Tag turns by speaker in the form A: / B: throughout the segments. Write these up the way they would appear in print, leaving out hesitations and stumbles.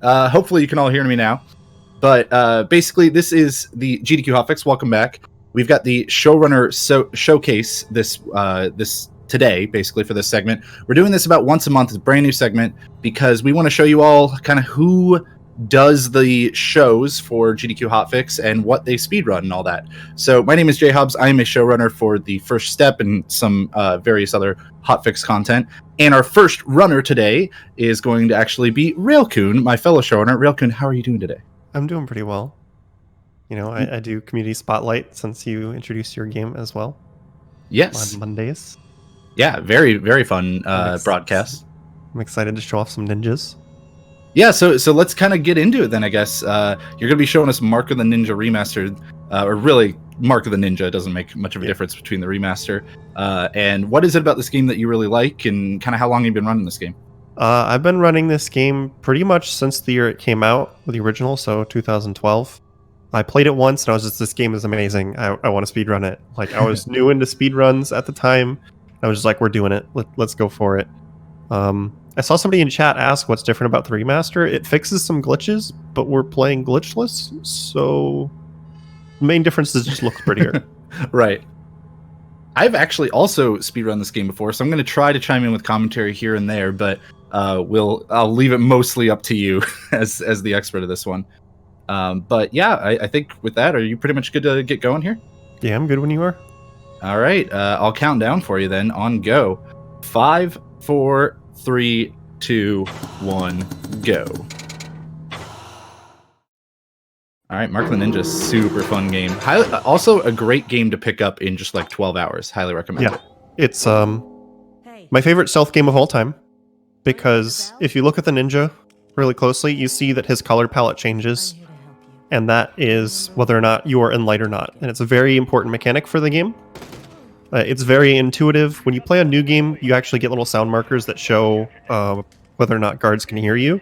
A: Hopefully you can all hear me now. But basically, this is the GDQ Hotfix. Welcome back. We've got the Showrunner Showcase this today, basically, for this segment. We're doing this about once a month. It's a brand new segment because we want to show you all kind of who does the shows for GDQ Hotfix and what they speedrun and all that. So my name is Jhobz. I am a showrunner for the First Step and some various other Hotfix content. And our first runner today is going to actually be Raelcun, my fellow showrunner. Raelcun, how are you doing today?
B: I'm doing pretty well. You know, I do Community Spotlight since you introduced your game as well.
A: Yes.
B: On Mondays.
A: Yeah, very, very fun broadcast.
B: I'm excited to show off some ninjas.
A: Yeah, so let's kind of get into it then, I guess. You're going to be showing us Mark of the Ninja Remastered, or really Mark of the Ninja. It doesn't make much of a difference between the remaster. And what is it about this game that you really like, and kind of how long have you been running this game?
B: I've been running this game pretty much since the year it came out, the original, so 2012. I played it once, and I was just, this game is amazing. I want to speedrun it. Like, I was new into speedruns at the time. I was just like, we're doing it. Let's go for it. I saw somebody in chat ask what's different about the remaster. It fixes some glitches, but we're playing glitchless, so the main difference is it just looks prettier.
A: Right. I've actually also speedrun this game before, so I'm going to try to chime in with commentary here and there, but I'll leave it mostly up to you as the expert of this one. But yeah, I think with that, are you pretty much good to get going here?
B: Yeah, I'm good when you are.
A: All right, I'll count down for you then. On go. 5, 4, 3, 2, 1, go. All right, Mark of the Ninja, super fun game. Also a great game to pick up in just like 12 hours. Highly recommend it.
B: Yeah, it's my favorite stealth game of all time, because if you look at the ninja really closely, you see that his color palette changes, and that is whether or not you are in light or not. And it's a very important mechanic for the game. It's very intuitive. When you play a new game, you actually get little sound markers that show whether or not guards can hear you.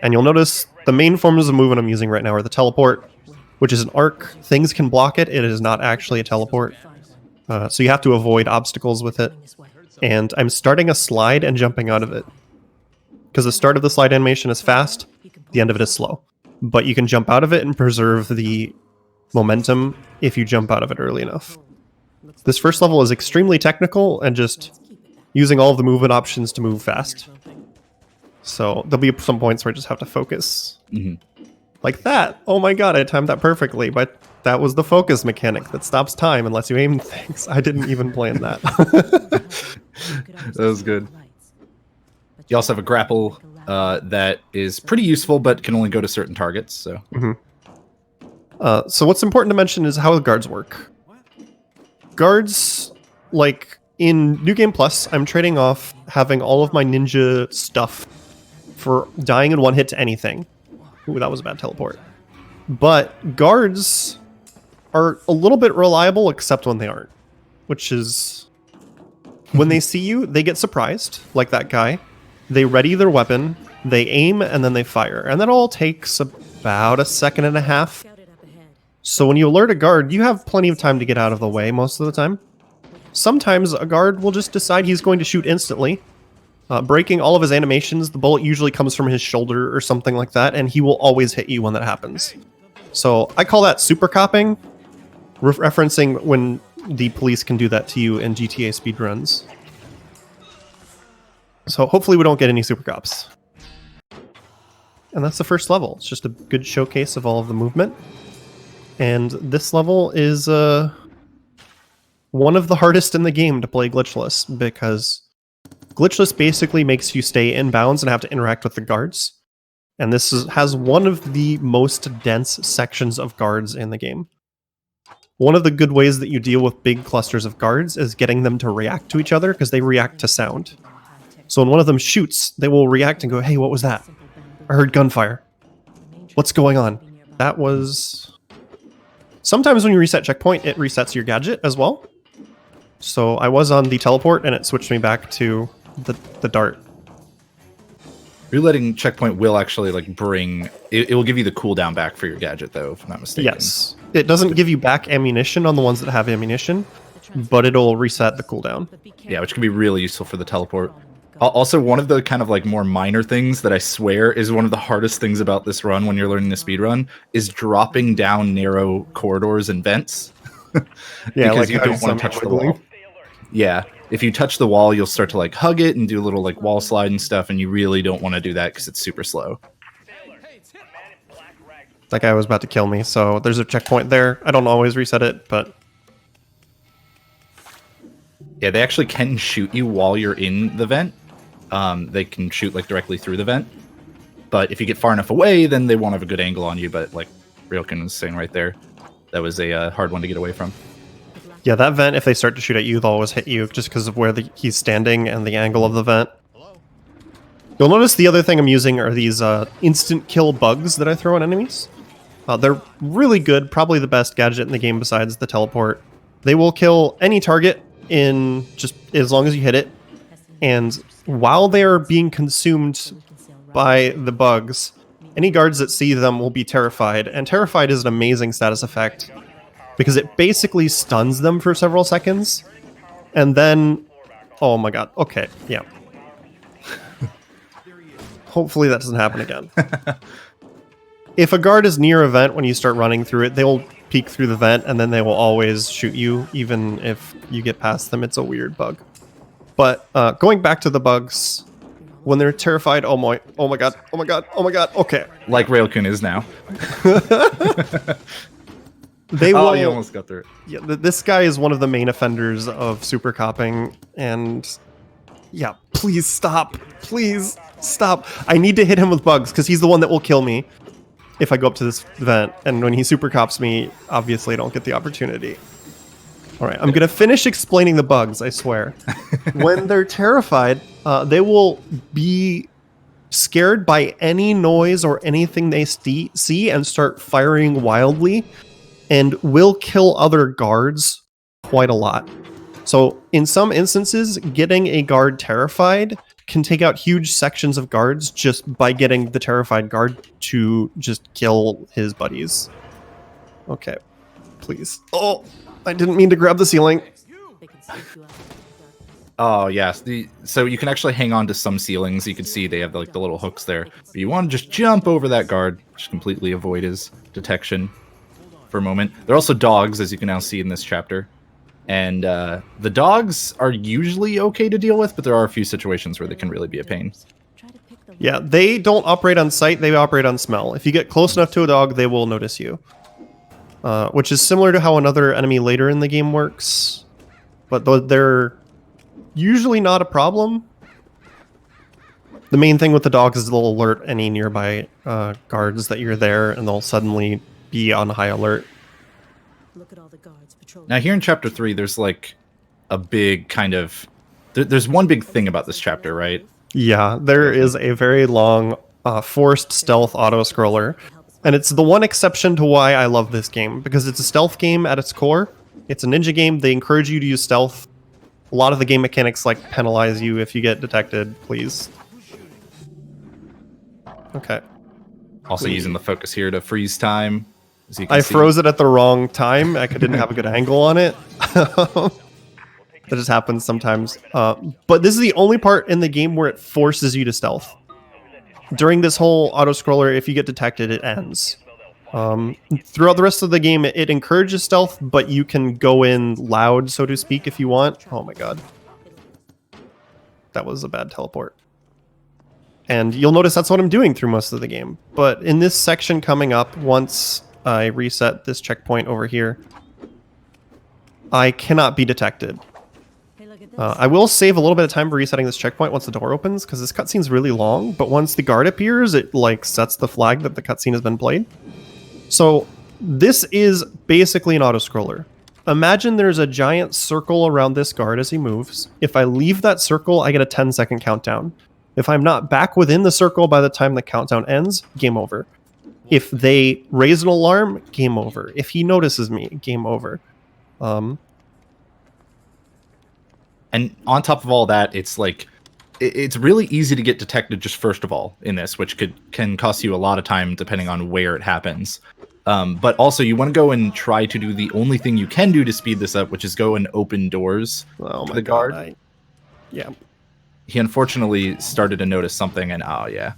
B: And you'll notice the main forms of movement I'm using right now are the teleport, which is an arc. Things can block it. It is not actually a teleport. So you have to avoid obstacles with it. And I'm starting a slide and jumping out of it, because the start of the slide animation is fast, the end of it is slow. But you can jump out of it and preserve the momentum if you jump out of it early enough. This first level is extremely technical and just using all of the movement options to move fast. So there'll be some points where I just have to focus. Like that. Oh my god, I timed that perfectly, but that was the focus mechanic that stops time and lets you aim things. I didn't even plan that.
A: That was good. You also have a grapple that is pretty useful, but can only go to certain targets. So,
B: so what's important to mention is how the guards work. Guards, like in New Game Plus, I'm trading off having all of my ninja stuff for dying in one hit to anything. Ooh, that was a bad teleport. But guards are a little bit reliable, except when they aren't. Which is, when they see you, they get surprised, like that guy. They ready their weapon, they aim, and then they fire. And that all takes about a second and a half. So when you alert a guard, you have plenty of time to get out of the way most of the time. Sometimes a guard will just decide he's going to shoot instantly, breaking all of his animations. The bullet usually comes from his shoulder or something like that, and he will always hit you when that happens. So I call that super copping, referencing when the police can do that to you in GTA speedruns. So hopefully we don't get any super cops. And that's the first level. It's just a good showcase of all of the movement. And this level is one of the hardest in the game to play glitchless, because glitchless basically makes you stay in bounds and have to interact with the guards. And this has one of the most dense sections of guards in the game. One of the good ways that you deal with big clusters of guards is getting them to react to each other, because they react to sound. So when one of them shoots, they will react and go, hey, what was that? I heard gunfire. What's going on? That was... Sometimes when you reset checkpoint, it resets your gadget as well. So I was on the teleport, and it switched me back to the dart.
A: Reletting checkpoint will actually like bring... It will give you the cooldown back for your gadget, though, if I'm not mistaken.
B: Yes. It doesn't give you back ammunition on the ones that have ammunition, but it'll reset the cooldown.
A: Yeah, which can be really useful for the teleport. Also, one of the kind of like more minor things that I swear is one of the hardest things about this run when you're learning the speed run is dropping down narrow corridors and vents.
B: Yeah,
A: because
B: like
A: you don't want to touch the wall. Yeah, if you touch the wall, you'll start to like hug it and do a little like wall slide and stuff, and you really don't want to do that because it's super slow.
B: That guy was about to kill me, so there's a checkpoint there. I don't always reset it, but
A: yeah, they actually can shoot you while you're in the vent. They can shoot like directly through the vent, but if you get far enough away, then they won't have a good angle on you. But like Raelcun was saying right there, that was a hard one to get away from.
B: Yeah, that vent, if they start to shoot at you, they'll always hit you just because of where he's standing and the angle of the vent. You'll notice the other thing I'm using are these instant kill bugs that I throw on enemies. They're really good, probably the best gadget in the game besides the teleport. They will kill any target in just as long as you hit it. And while they are being consumed by the bugs, any guards that see them will be terrified. And terrified is an amazing status effect because it basically stuns them for several seconds. And then, oh my god, okay, yeah. Hopefully that doesn't happen again. If a guard is near a vent when you start running through it, they will peek through the vent and then they will always shoot you, even if you get past them. It's a weird bug. But going back to the bugs, when they're terrified, oh my god, oh my god, oh my god, okay.
A: Like Raelcun is now.
B: They will,
A: you almost got through it.
B: Yeah, this guy is one of the main offenders of super copping, and yeah, please stop. Please stop. I need to hit him with bugs because he's the one that will kill me if I go up to this vent, and when he super cops me, obviously I don't get the opportunity. Alright, I'm gonna finish explaining the bugs, I swear. When they're terrified, they will be scared by any noise or anything they see and start firing wildly, and will kill other guards quite a lot. So in some instances, getting a guard terrified can take out huge sections of guards just by getting the terrified guard to just kill his buddies. Okay, please. Oh, I didn't mean to grab the ceiling.
A: Oh yes, so you can actually hang on to some ceilings. You can see they have like the little hooks there. But you want to just jump over that guard, just completely avoid his detection for a moment. There are also dogs, as you can now see in this chapter. And the dogs are usually okay to deal with, but there are a few situations where they can really be a pain.
B: Yeah, they don't operate on sight, they operate on smell. If you get close enough to a dog, they will notice you. Which is similar to how another enemy later in the game works. But they're usually not a problem. The main thing with the dogs is they'll alert any nearby guards that you're there, and they'll suddenly be on high alert.
C: Look at all the guards patrolling.
A: Now here in chapter 3, there's like a big kind of... There's one big thing about this chapter, right?
B: Yeah, there is a very long forced stealth auto-scroller. And it's the one exception to why I love this game, because it's a stealth game at its core. It's a ninja game. They encourage you to use stealth. A lot of the game mechanics like penalize you if you get detected, please. Okay.
A: Also using the focus here to freeze time. As you can
B: I
A: see.
B: froze it at the wrong time. I didn't have a good angle on it. That just happens sometimes. But this is the only part in the game where it forces you to stealth. During this whole auto-scroller, if you get detected, it ends. Throughout the rest of the game, it encourages stealth, but you can go in loud, so to speak, if you want. Oh my god. That was a bad teleport. And you'll notice that's what I'm doing through most of the game. But in this section coming up, once I reset this checkpoint over here, I cannot be detected. I will save a little bit of time for resetting this checkpoint once the door opens, because this cutscene's really long, but once the guard appears, it like sets the flag that the cutscene has been played. So this is basically an auto-scroller. Imagine there's a giant circle around this guard as he moves. If I leave that circle, I get a 10-second countdown. If I'm not back within the circle by the time the countdown ends, game over. If they raise an alarm, game over. If he notices me, game over.
A: And on top of all that, it's like it's really easy to get detected just first of all in this, which can cost you a lot of time depending on where it happens. But also you want to go and try to do the only thing you can do to speed this up, which is go and open doors to the guard.
B: Yeah.
A: he unfortunately started to notice something, and oh yeah,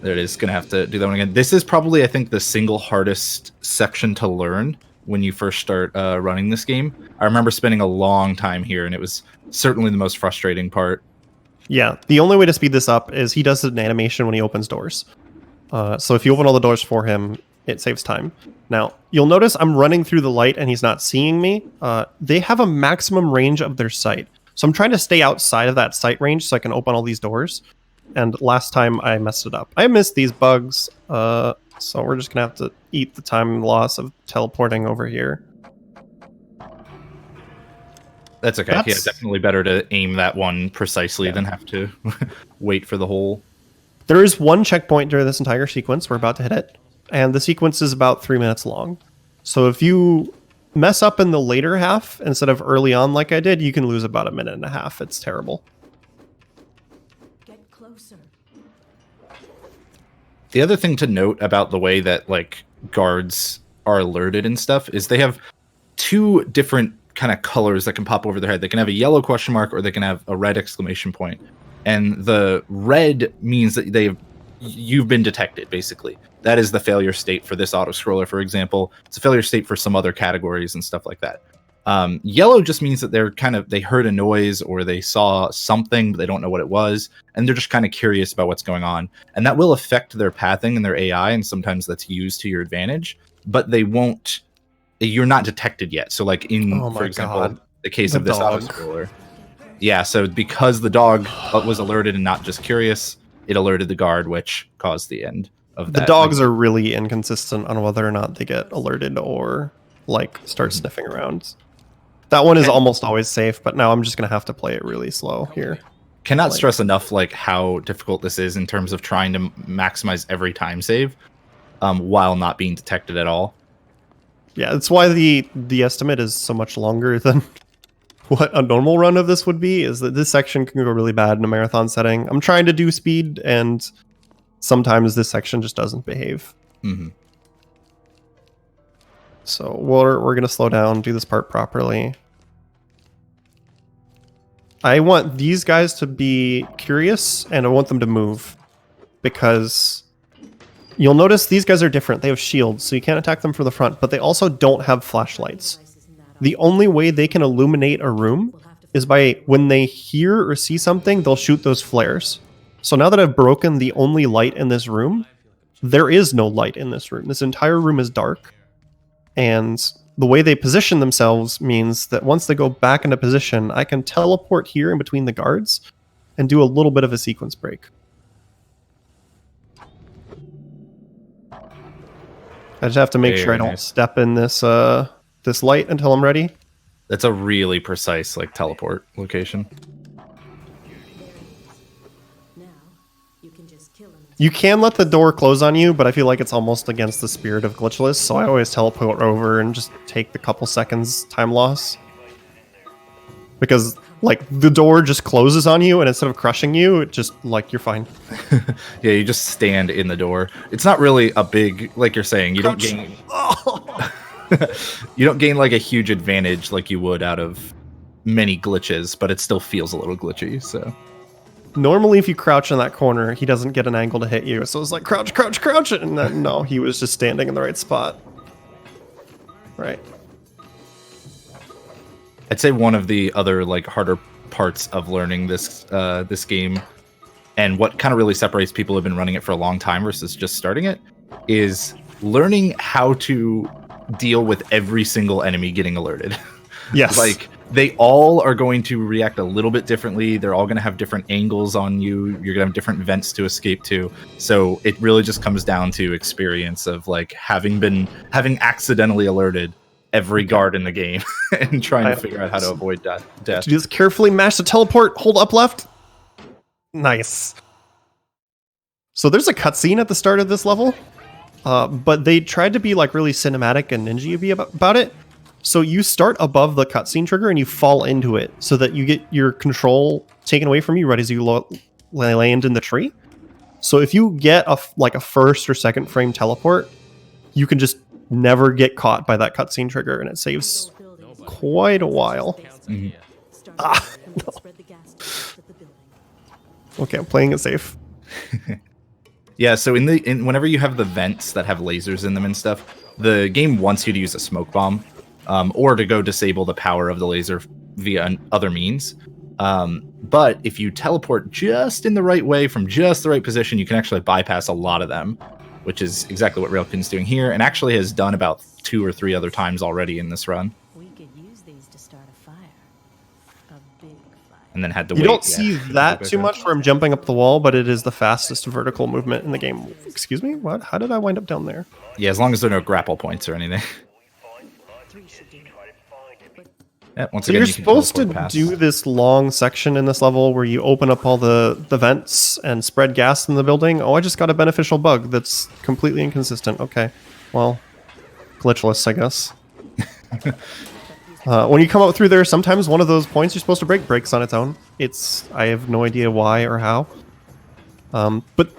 A: there it is. Gonna have to do that one again. This is probably, I think, the single hardest section to learn when you first start running this game. I remember spending a long time here, and it was certainly the most frustrating part.
B: Yeah, the only way to speed this up is he does an animation when he opens doors. So if you open all the doors for him, it saves time. Now, you'll notice I'm running through the light and he's not seeing me. They have a maximum range of their sight. So I'm trying to stay outside of that sight range so I can open all these doors. And last time I messed it up. I missed these bugs, so we're just going to have to eat the time loss of teleporting over here.
A: That's okay. Yeah, definitely better to aim that one precisely than have to wait for the hole.
B: There is one checkpoint during this entire sequence. We're about to hit it. And the sequence is about 3 minutes long. So if you mess up in the later half instead of early on like I did, you can lose about 1.5 minutes. It's terrible.
C: Get closer.
A: The other thing to note about the way that like guards are alerted and stuff is they have two different kind of colors that can pop over their head. They can have a yellow question mark or they can have a red exclamation point. And the red means that you've been detected, basically. That is the failure state for this auto-scroller, for example. It's a failure state for some other categories and stuff like that. Yellow just means that they heard a noise or they saw something, but they don't know what it was. And they're just kind of curious about what's going on. And that will affect their pathing and their AI, and sometimes that's used to your advantage. But you're not detected yet. So like for example, the case of this auto-scroller. Yeah, so because the dog was alerted and not just curious, it alerted the guard, which caused the end of that.
B: The dogs are really inconsistent on whether or not they get alerted or like start sniffing around. That one is almost always safe, but now I'm just going to have to play it really slow here.
A: Cannot stress enough like how difficult this is in terms of trying to maximize every time save while not being detected at all.
B: Yeah, that's why the estimate is so much longer than what a normal run of this would be, is that this section can go really bad in a marathon setting. I'm trying to do speed, and sometimes this section just doesn't behave.
A: Mm-hmm.
B: So we're going to slow down, do this part properly. I want these guys to be curious, and I want them to move, because you'll notice these guys are different. They have shields, so you can't attack them from the front, but they also don't have flashlights. The only way they can illuminate a room is by when they hear or see something, they'll shoot those flares. So now that I've broken the only light in this room, there is no light in this room. This entire room is dark. And the way they position themselves means that once they go back into position, I can teleport here in between the guards and do a little bit of a sequence break. I just have to make sure I don't step in this this light until I'm ready.
A: That's a really precise like teleport location.
C: Now you can just kill him.
B: You can let the door close on you, but I feel like it's almost against the spirit of glitchless, so I always teleport over and just take the couple seconds time loss. Because like the door just closes on you, and instead of crushing you, it just like you're fine.
A: Yeah, you just stand in the door. It's not really a big, like you're saying, you don't gain you don't gain like a huge advantage like you would out of many glitches, but it still feels a little glitchy. So
B: normally if you crouch in that corner, he doesn't get an angle to hit you. So it's like crouch, crouch, crouch, and then no, he was just standing in the right spot. Right.
A: I'd say one of the other like harder parts of learning this this game, and what kind of really separates people who've been running it for a long time versus just starting it, is learning how to deal with every single enemy getting alerted.
B: Yes.
A: Like they all are going to react a little bit differently. They're all going to have different angles on you. You're going to have different vents to escape to. So it really just comes down to experience of like having accidentally alerted every guard in the game and trying to figure out how to avoid death.
B: Just carefully mash the teleport, hold up left. Nice. So there's a cutscene at the start of this level, but they tried to be like really cinematic and ninja-y about it. So you start above the cutscene trigger and you fall into it so that you get your control taken away from you right as you land in the tree. So if you get a first or second frame teleport, you can just never get caught by that cutscene trigger, and it saves quite a while.
A: Mm-hmm.
B: Ah, no. Okay, I'm playing it safe.
A: Yeah, so whenever you have the vents that have lasers in them and stuff, the game wants you to use a smoke bomb, or to go disable the power of the laser via other means. But if you teleport just in the right way from just the right position, you can actually bypass a lot of them, which is exactly what Raelcun's doing here, and actually has done about 2 or 3 other times already in this run.
C: We could use these to start a fire. A big fire.
A: And then had to
B: You
A: wait.
B: don't see that too much where I'm jumping up the wall, but it is the fastest vertical movement in the game. Excuse me? What? How did I wind up down there?
A: Yeah, as long as there are no grapple points or anything. Yeah, once
B: So
A: again,
B: you're
A: you can
B: supposed to
A: teleport past.
B: do this long section in this level where you open up all the vents and spread gas in the building. Oh, I just got a beneficial bug that's completely inconsistent. Okay, well, glitchless, I guess. When you come out through there, sometimes one of those points you're supposed to break breaks on its own. I have no idea why or how. But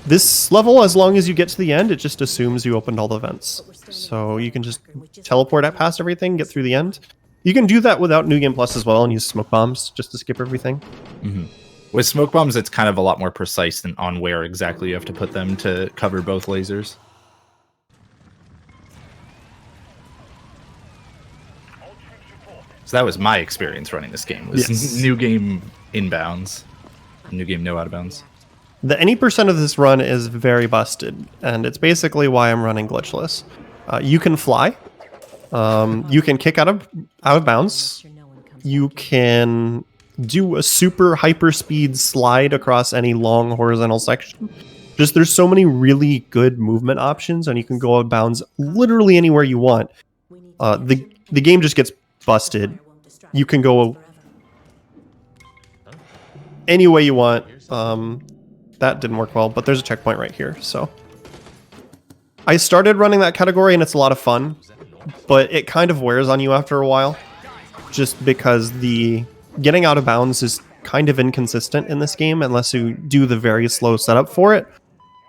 B: this level, as long as you get to the end, it just assumes you opened all the vents. So you can just teleport at past everything, get through the end. You can do that without New Game Plus as well and use smoke bombs just to skip everything.
A: Mm-hmm. With smoke bombs, it's kind of a lot more precise than on where exactly you have to put them to cover both lasers. So that was my experience running this game. Was
B: Yes.
A: New Game inbounds, New Game no out of bounds.
B: The any percent of this run is very busted, and it's basically why I'm running glitchless. You can fly. You can kick out of bounds. You can do a super hyper speed slide across any long horizontal section. Just there's so many really good movement options, and you can go out of bounds literally anywhere you want. The game just gets busted. You can go any way you want. That didn't work well, but there's a checkpoint right here. So I started running that category, and it's a lot of fun, but it kind of wears on you after a while, just because the getting out of bounds is kind of inconsistent in this game unless you do the very slow setup for it.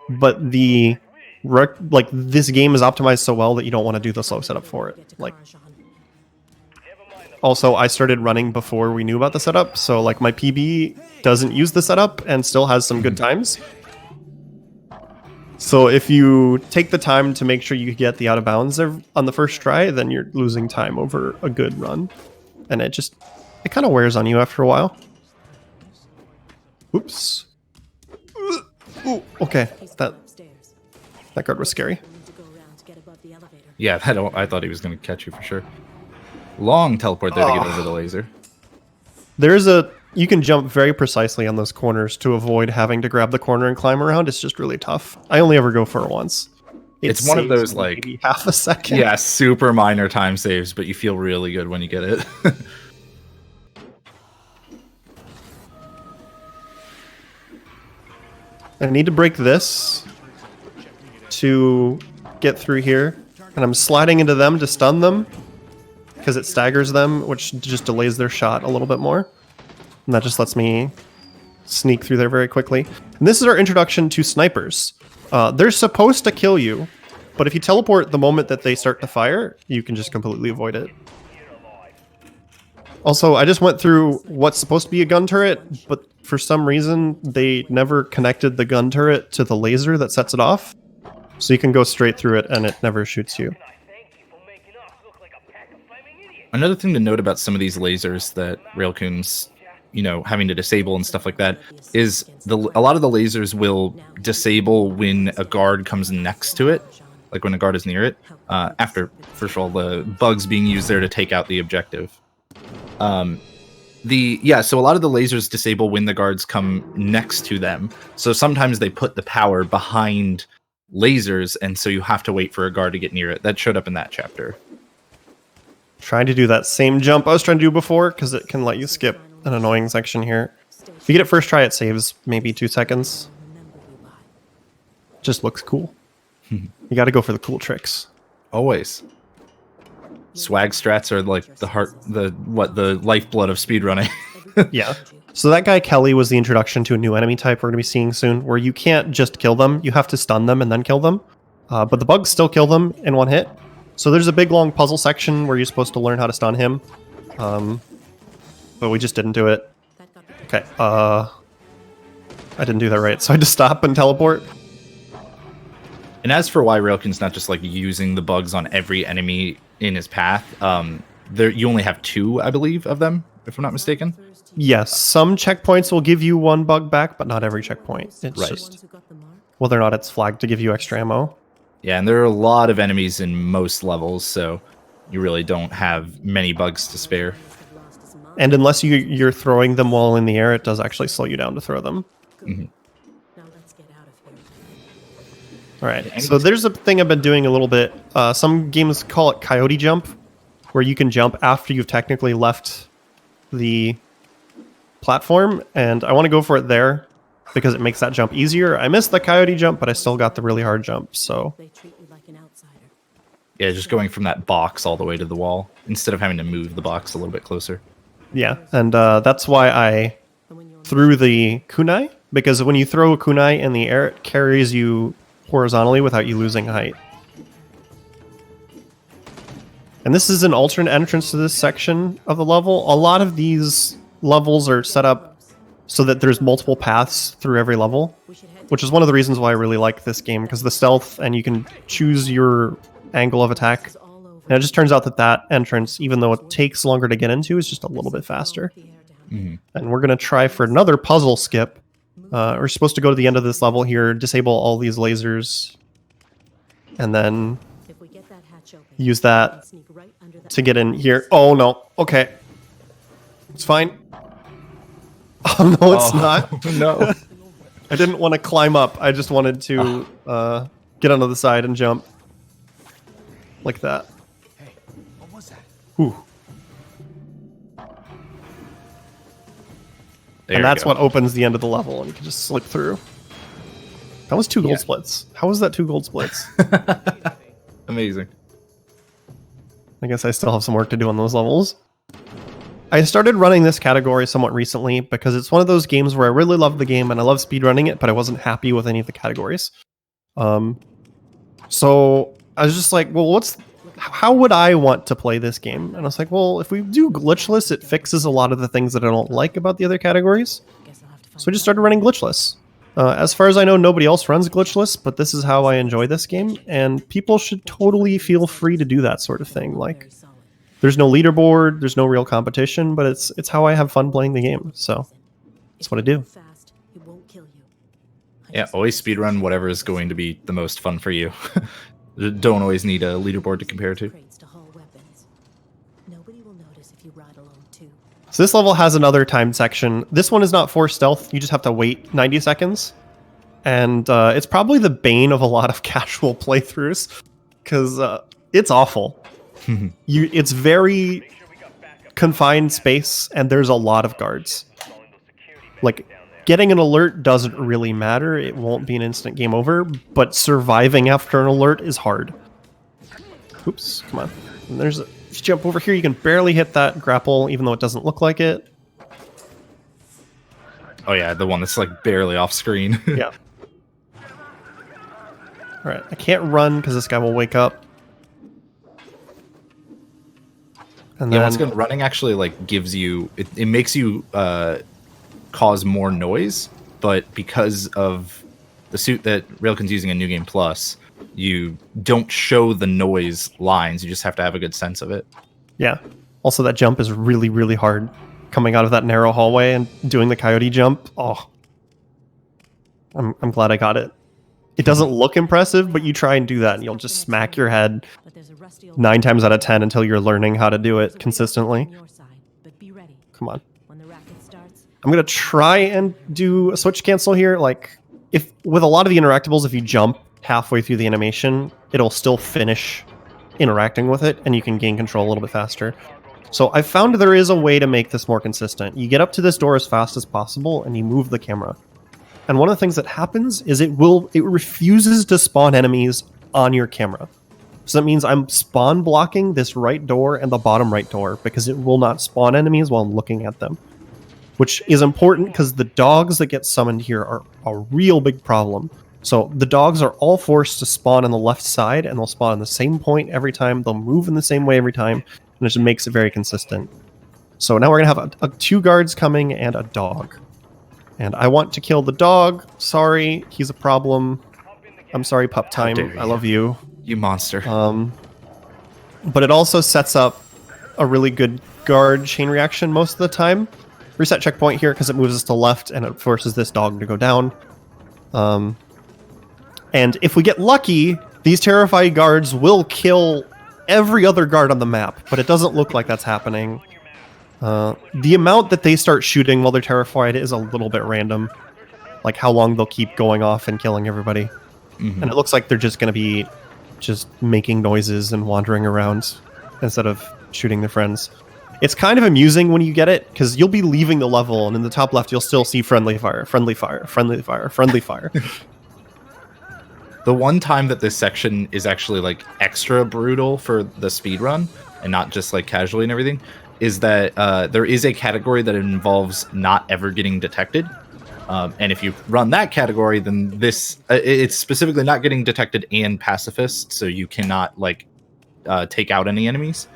B: But this game is optimized so well that you don't want to do the slow setup for it. Also, I started running before we knew about the setup, so like my PB doesn't use the setup and still has some good times. So if you take the time to make sure you get the out of bounds on the first try, then you're losing time over a good run. And it kind of wears on you after a while. Oops. Ooh, okay, that guard was scary.
A: Yeah, I thought he was going to catch you for sure. Long teleport there to get over the laser.
B: You can jump very precisely on those corners to avoid having to grab the corner and climb around. It's just really tough. I only ever go for it once.
A: It's one of those like
B: maybe half a second.
A: Yeah, super minor time saves, but you feel really good when you get it.
B: I need to break this to get through here, and I'm sliding into them to stun them because it staggers them, which just delays their shot a little bit more. And that just lets me sneak through there very quickly. And this is our introduction to snipers. They're supposed to kill you, but if you teleport the moment that they start to fire, you can just completely avoid it. Also, I just went through what's supposed to be a gun turret, but for some reason, they never connected the gun turret to the laser that sets it off. So you can go straight through it and it never shoots you.
A: Another thing to note about some of these lasers that Raelcun's, having to disable and stuff like that is a lot of the lasers will disable when a guard comes next to it, like when a guard is near it, after, first of all, the bugs being used there to take out the objective. So a lot of the lasers disable when the guards come next to them. So sometimes they put the power behind lasers, and so you have to wait for a guard to get near it. That showed up in that chapter.
B: Trying to do that same jump I was trying to do before, because it can let you skip an annoying section here. If you get it first try, it saves maybe 2 seconds. Just looks cool. You gotta go for the cool tricks.
A: Always. Swag strats are like the lifeblood of speedrunning.
B: Yeah. So that guy Kelly was the introduction to a new enemy type we're going to be seeing soon, where you can't just kill them, you have to stun them and then kill them. But the bugs still kill them in one hit. So there's a big long puzzle section where you're supposed to learn how to stun him. But we just didn't do it. Okay, I didn't do that right, so I had to stop and teleport.
A: And as for why Raelcun's not just like using the bugs on every enemy in his path, you only have 2, I believe, of them, if I'm not mistaken.
B: Yes, some checkpoints will give you 1 bug back, but not every checkpoint. It's just whether or not it's flagged to give you extra ammo.
A: Yeah, and there are a lot of enemies in most levels, so you really don't have many bugs to spare.
B: And unless you're throwing them while in the air, it does actually slow you down to throw them.
A: Mm-hmm.
B: All right, so there's a thing I've been doing a little bit. Some games call it coyote jump, where you can jump after you've technically left the platform, and I want to go for it there because it makes that jump easier. I missed the coyote jump, but I still got the really hard jump, so...
A: Yeah, just going from that box all the way to the wall, instead of having to move the box a little bit closer.
B: Yeah, and that's why I threw the kunai, because when you throw a kunai in the air, it carries you horizontally without you losing height. And this is an alternate entrance to this section of the level. A lot of these levels are set up so that there's multiple paths through every level, which is one of the reasons why I really like this game, because the stealth, and you can choose your angle of attack. And it just turns out that that entrance, even though it takes longer to get into, is just a little bit faster.
A: Mm-hmm.
B: And we're going to try for another puzzle skip. We're supposed to go to the end of this level here, disable all these lasers, and then use that to get in here. Oh, no. Okay. It's fine. Oh, no, it's not.
A: No.
B: I didn't want to climb up. I just wanted to get onto the side and jump. Like that.
D: Hey, what was that?
B: Whew.
A: And
B: that's what opens the end of the level, and you can just slip through. That was 2 gold splits. How was that 2 gold splits?
A: Amazing.
B: I guess I still have some work to do on those levels. I started running this category somewhat recently because it's one of those games where I really love the game and I love speedrunning it, but I wasn't happy with any of the categories. So I was just like, well, how would I want to play this game? And I was like, well, if we do glitchless, it fixes a lot of the things that I don't like about the other categories. So I just started running glitchless. As far as I know, nobody else runs glitchless, but this is how I enjoy this game, and people should totally feel free to do that sort of thing. Like, there's no leaderboard, there's no real competition, but it's how I have fun playing the game, so that's what I do.
A: Yeah, always speedrun whatever is going to be the most fun for you. Don't always need a leaderboard to compare to.
B: So this level has another timed section. This one is not for stealth. You just have to wait 90 seconds. And it's probably the bane of a lot of casual playthroughs, because it's awful. It's very confined space, and there's a lot of guards. Like, getting an alert doesn't really matter. It won't be an instant game over, but surviving after an alert is hard. Oops, come on. And there's a... If you jump over here, you can barely hit that grapple, even though it doesn't look like it.
A: Oh yeah, the one that's like barely off screen.
B: Yeah. Alright, I can't run because this guy will wake up. And
A: Yeah,
B: then...
A: once again, running actually like gives you... It makes you cause more noise, but because of the suit that Raelcun's using in New Game Plus, you don't show the noise lines. You just have to have a good sense of it.
B: Yeah. Also, that jump is really, really hard. Coming out of that narrow hallway and doing the coyote jump. Oh. I'm glad I got it. It doesn't look impressive, but you try and do that and you'll just smack your head 9 times out of 10 until you're learning how to do it consistently. Come on. I'm going to try and do a switch cancel here. Like, if with a lot of the interactables, if you jump halfway through the animation, it'll still finish interacting with it, and you can gain control a little bit faster. So I found there is a way to make this more consistent. You get up to this door as fast as possible, and you move the camera. And one of the things that happens is it refuses to spawn enemies on your camera. So that means I'm spawn blocking this right door and the bottom right door, because it will not spawn enemies while I'm looking at them. Which is important because the dogs that get summoned here are a real big problem. So the dogs are all forced to spawn on the left side, and they'll spawn on the same point every time. They'll move in the same way every time, and it just makes it very consistent. So now we're going to have 2 guards coming and a dog. And I want to kill the dog. Sorry, he's a problem. I'm sorry, Pup Time. I love you.
A: You monster.
B: But it also sets up a really good guard chain reaction most of the time. Reset checkpoint here because it moves us to left and it forces this dog to go down. And if we get lucky, these terrified guards will kill every other guard on the map, but it doesn't look like that's happening. The amount that they start shooting while they're terrified is a little bit random. Like how long they'll keep going off and killing everybody. And it looks like they're just going to be just making noises and wandering around instead of shooting their friends. It's kind of amusing when you get it, because you'll be leaving the level, and in the top left you'll still see friendly fire, friendly fire, friendly fire, friendly fire.
A: The one time that this section is actually like extra brutal for the speedrun, and not just like casually and everything, is that there is a category that involves not ever getting detected. And if you run that category, then this it's specifically not getting detected and pacifist, so you cannot like take out any enemies.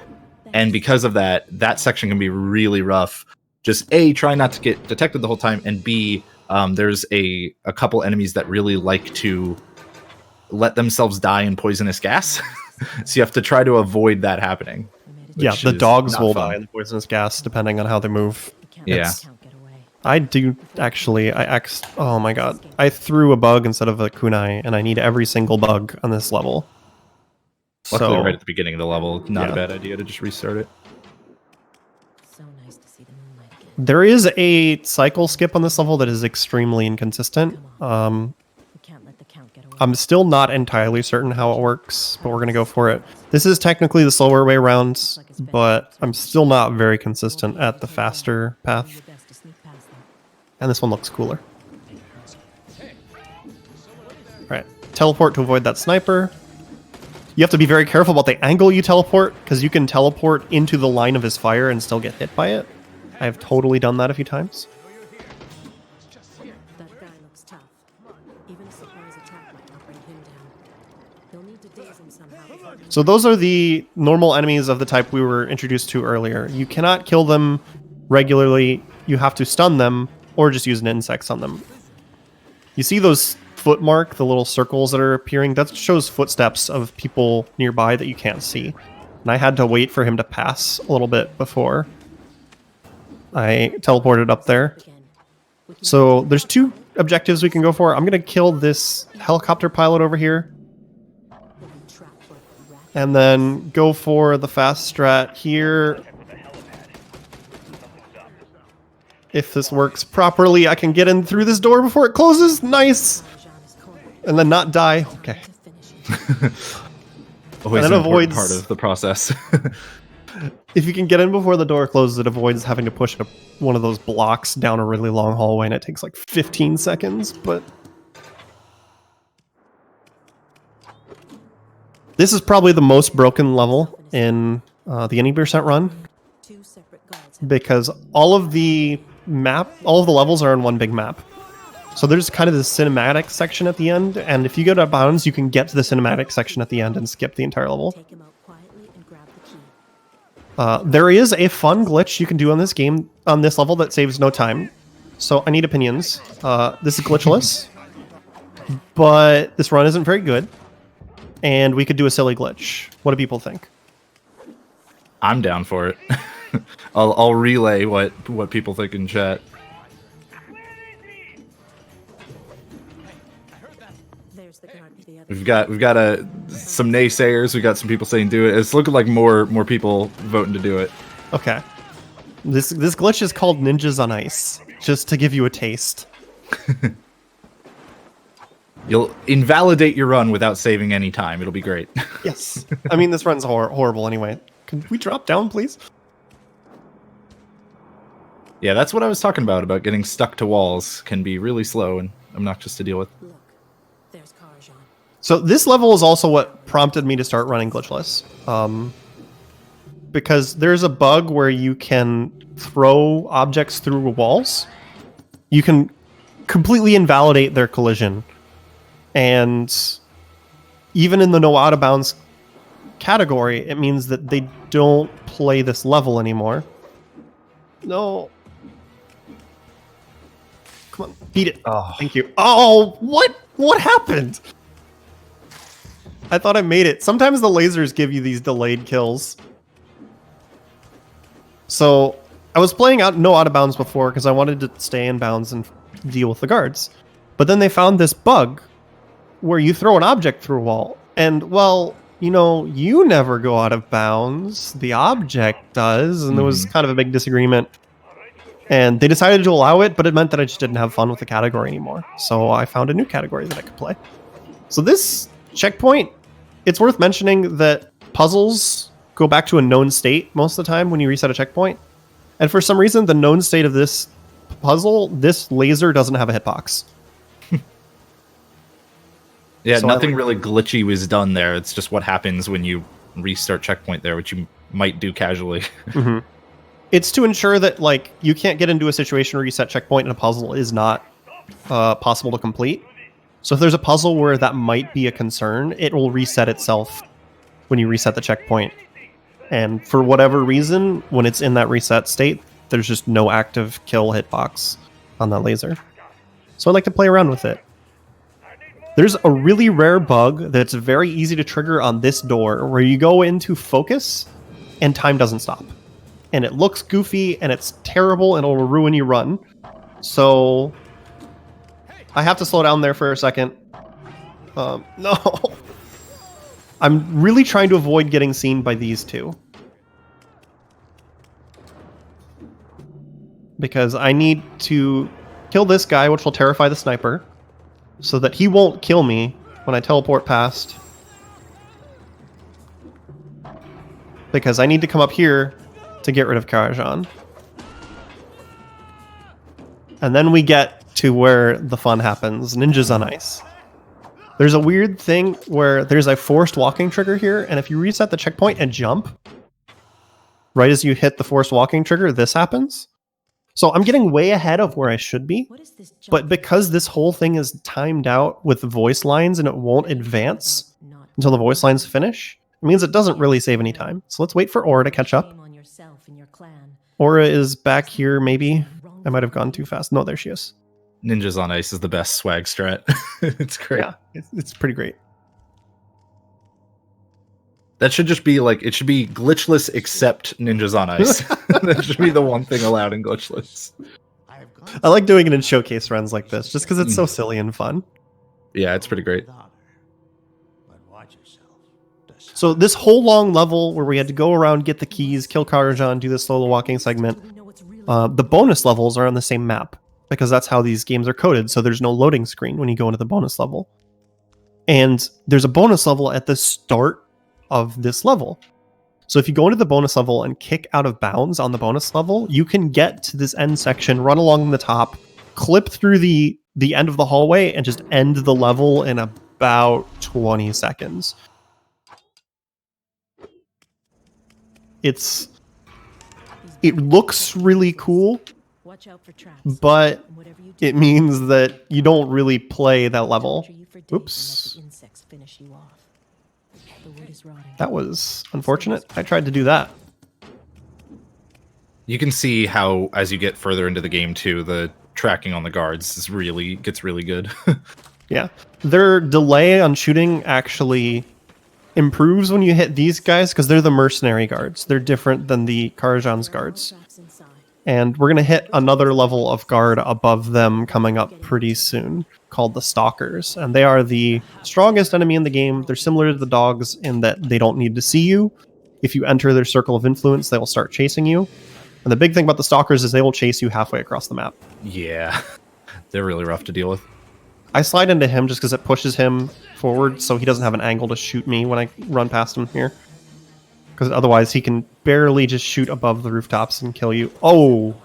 A: And because of that, that section can be really rough. Just A, try not to get detected the whole time, and B, there's a couple enemies that really like to let themselves die in poisonous gas. So you have to try to avoid that happening.
B: Yeah, the dogs will die in the poisonous gas depending on how they move.
A: Yeah.
B: I do actually, oh my god. I threw a bug instead of a kunai, and I need every single bug on this level.
A: Luckily, right at the beginning of the level, not a bad idea to just restart it.
C: So nice to see the moonlight again.
B: There is a cycle skip on this level that is extremely inconsistent.
C: We can't let the count get away.
B: I'm still not entirely certain how it works, but we're going to go for it. This is technically the slower way around, but I'm still not very consistent at the faster path.
C: Your best to sneak past them.
B: And this one looks cooler. Alright, teleport to avoid that sniper. You have to be very careful about the angle you teleport, because you can teleport into the line of his fire and still get hit by it. I have totally done that a few times.
C: That guy looks tough. Even a surprise attack might not bring him down. They'll need to daze him somehow.
B: So those are the normal enemies of the type we were introduced to earlier. You cannot kill them regularly. You have to stun them, or just use an insect on them. You see those foot mark, the little circles that are appearing? That shows footsteps of people nearby that you can't see. And I had to wait for him to pass a little bit before I teleported up there. So there's two objectives we can go for. I'm going to kill this helicopter pilot over here. And then go for the fast strat here. If this works properly, I can get in through this door before it closes. Nice! And then not die. Okay.
A: Always an important part of the process.
B: If you can get in before the door closes, it avoids having to push one of those blocks down a really long hallway, and it takes like 15 seconds, but... This is probably the most broken level in the Any Percent run, because all of the levels are in one big map. So there's kind of this cinematic section at the end, and if you go to bounds, you can get to the cinematic section at the end and skip the entire level. There is a fun glitch you can do on this game, on this level, that saves no time. So I need opinions. This is glitchless, but this run isn't very good, and we could do a silly glitch. What do people think?
A: I'm down for it. I'll relay what people think in chat. We've got some naysayers. We got some people saying do it. It's looking like more people voting to do it.
B: Okay. This glitch is called Ninjas on Ice, just to give you a taste.
A: You'll invalidate your run without saving any time. It'll be great.
B: Yes. I mean, this run's horrible anyway. Can we drop down, please?
A: Yeah, that's what I was talking about getting stuck to walls. Can be really slow and obnoxious to deal with.
B: So this level is also what prompted me to start running glitchless. Because there's a bug where you can throw objects through walls. You can completely invalidate their collision. And even in the no out of bounds category, it means that they don't play this level anymore. No. Come on, beat it.
A: Oh.
B: Thank you. Oh, what? What happened? I thought I made it. Sometimes the lasers give you these delayed kills. So I was playing out of bounds before because I wanted to stay in bounds and deal with the guards. But then they found this bug where you throw an object through a wall. And, well, you know, you never go out of bounds. The object does. And there was kind of a big disagreement. And they decided to allow it, but it meant that I just didn't have fun with the category anymore. So I found a new category that I could play. So this checkpoint, it's worth mentioning that puzzles go back to a known state most of the time when you reset a checkpoint. And for some reason, the known state of this puzzle, this laser doesn't have a hitbox.
A: Yeah,
B: So
A: nothing really glitchy was done there. It's just what happens when you restart checkpoint there, which you might do casually.
B: It's to ensure that, like, you can't get into a situation where you set checkpoint and a puzzle is not possible to complete. So if there's a puzzle where that might be a concern, it will reset itself when you reset the checkpoint. And for whatever reason, when it's in that reset state, there's just no active kill hitbox on that laser. So I like to play around with it. There's a really rare bug that's very easy to trigger on this door where you go into focus and time doesn't stop. And it looks goofy and it's terrible and it'll ruin your run. So I have to slow down there for a second. No. I'm really trying to avoid getting seen by these two. Because I need to kill this guy, which will terrify the sniper, so that he won't kill me when I teleport past. Because I need to come up here to get rid of Karajan. And then we get to where the fun happens. Ninjas on ice. There's a weird thing where there's a forced walking trigger here, and if you reset the checkpoint and jump, right as you hit the forced walking trigger, this happens. So I'm getting way ahead of where I should be, but because this whole thing is timed out with voice lines and it won't advance until the voice lines finish, it means it doesn't really save any time. So let's wait for Aura to catch up. Aura is back here, maybe. I might have gone too fast. No, there she is.
A: Ninjas on Ice is the best swag strat. It's great.
B: Yeah, it's pretty great.
A: That should just be like, it should be glitchless except Ninjas on Ice. That should be the one thing allowed in glitchless.
B: I like doing it in showcase runs like this, just because it's so silly and fun.
A: Yeah, it's pretty great.
B: So this whole long level where we had to go around, get the keys, kill Karajan, do the solo walking segment, the bonus levels are on the same map, because that's how these games are coded, so there's no loading screen when you go into the bonus level. And there's a bonus level at the start of this level. So if you go into the bonus level and kick out of bounds on the bonus level, you can get to this end section, run along the top, clip through the end of the hallway, and just end the level in about 20 seconds. It looks really cool, but it means that you don't really play that level. Oops. That was unfortunate. I tried to do that.
A: You can see how, as you get further into the game too, the tracking on the guards gets really good.
B: Yeah. Their delay on shooting actually improves when you hit these guys, because they're the mercenary guards. They're different than the Karajan's guards. And we're going to hit another level of guard above them coming up pretty soon, called the Stalkers. And they are the strongest enemy in the game. They're similar to the dogs in that they don't need to see you. If you enter their circle of influence, they will start chasing you. And the big thing about the Stalkers is they will chase you halfway across the map.
A: Yeah, they're really rough to deal with.
B: I slide into him just because it pushes him forward so he doesn't have an angle to shoot me when I run past him here. Because otherwise he can barely just shoot above the rooftops and kill you. Oh!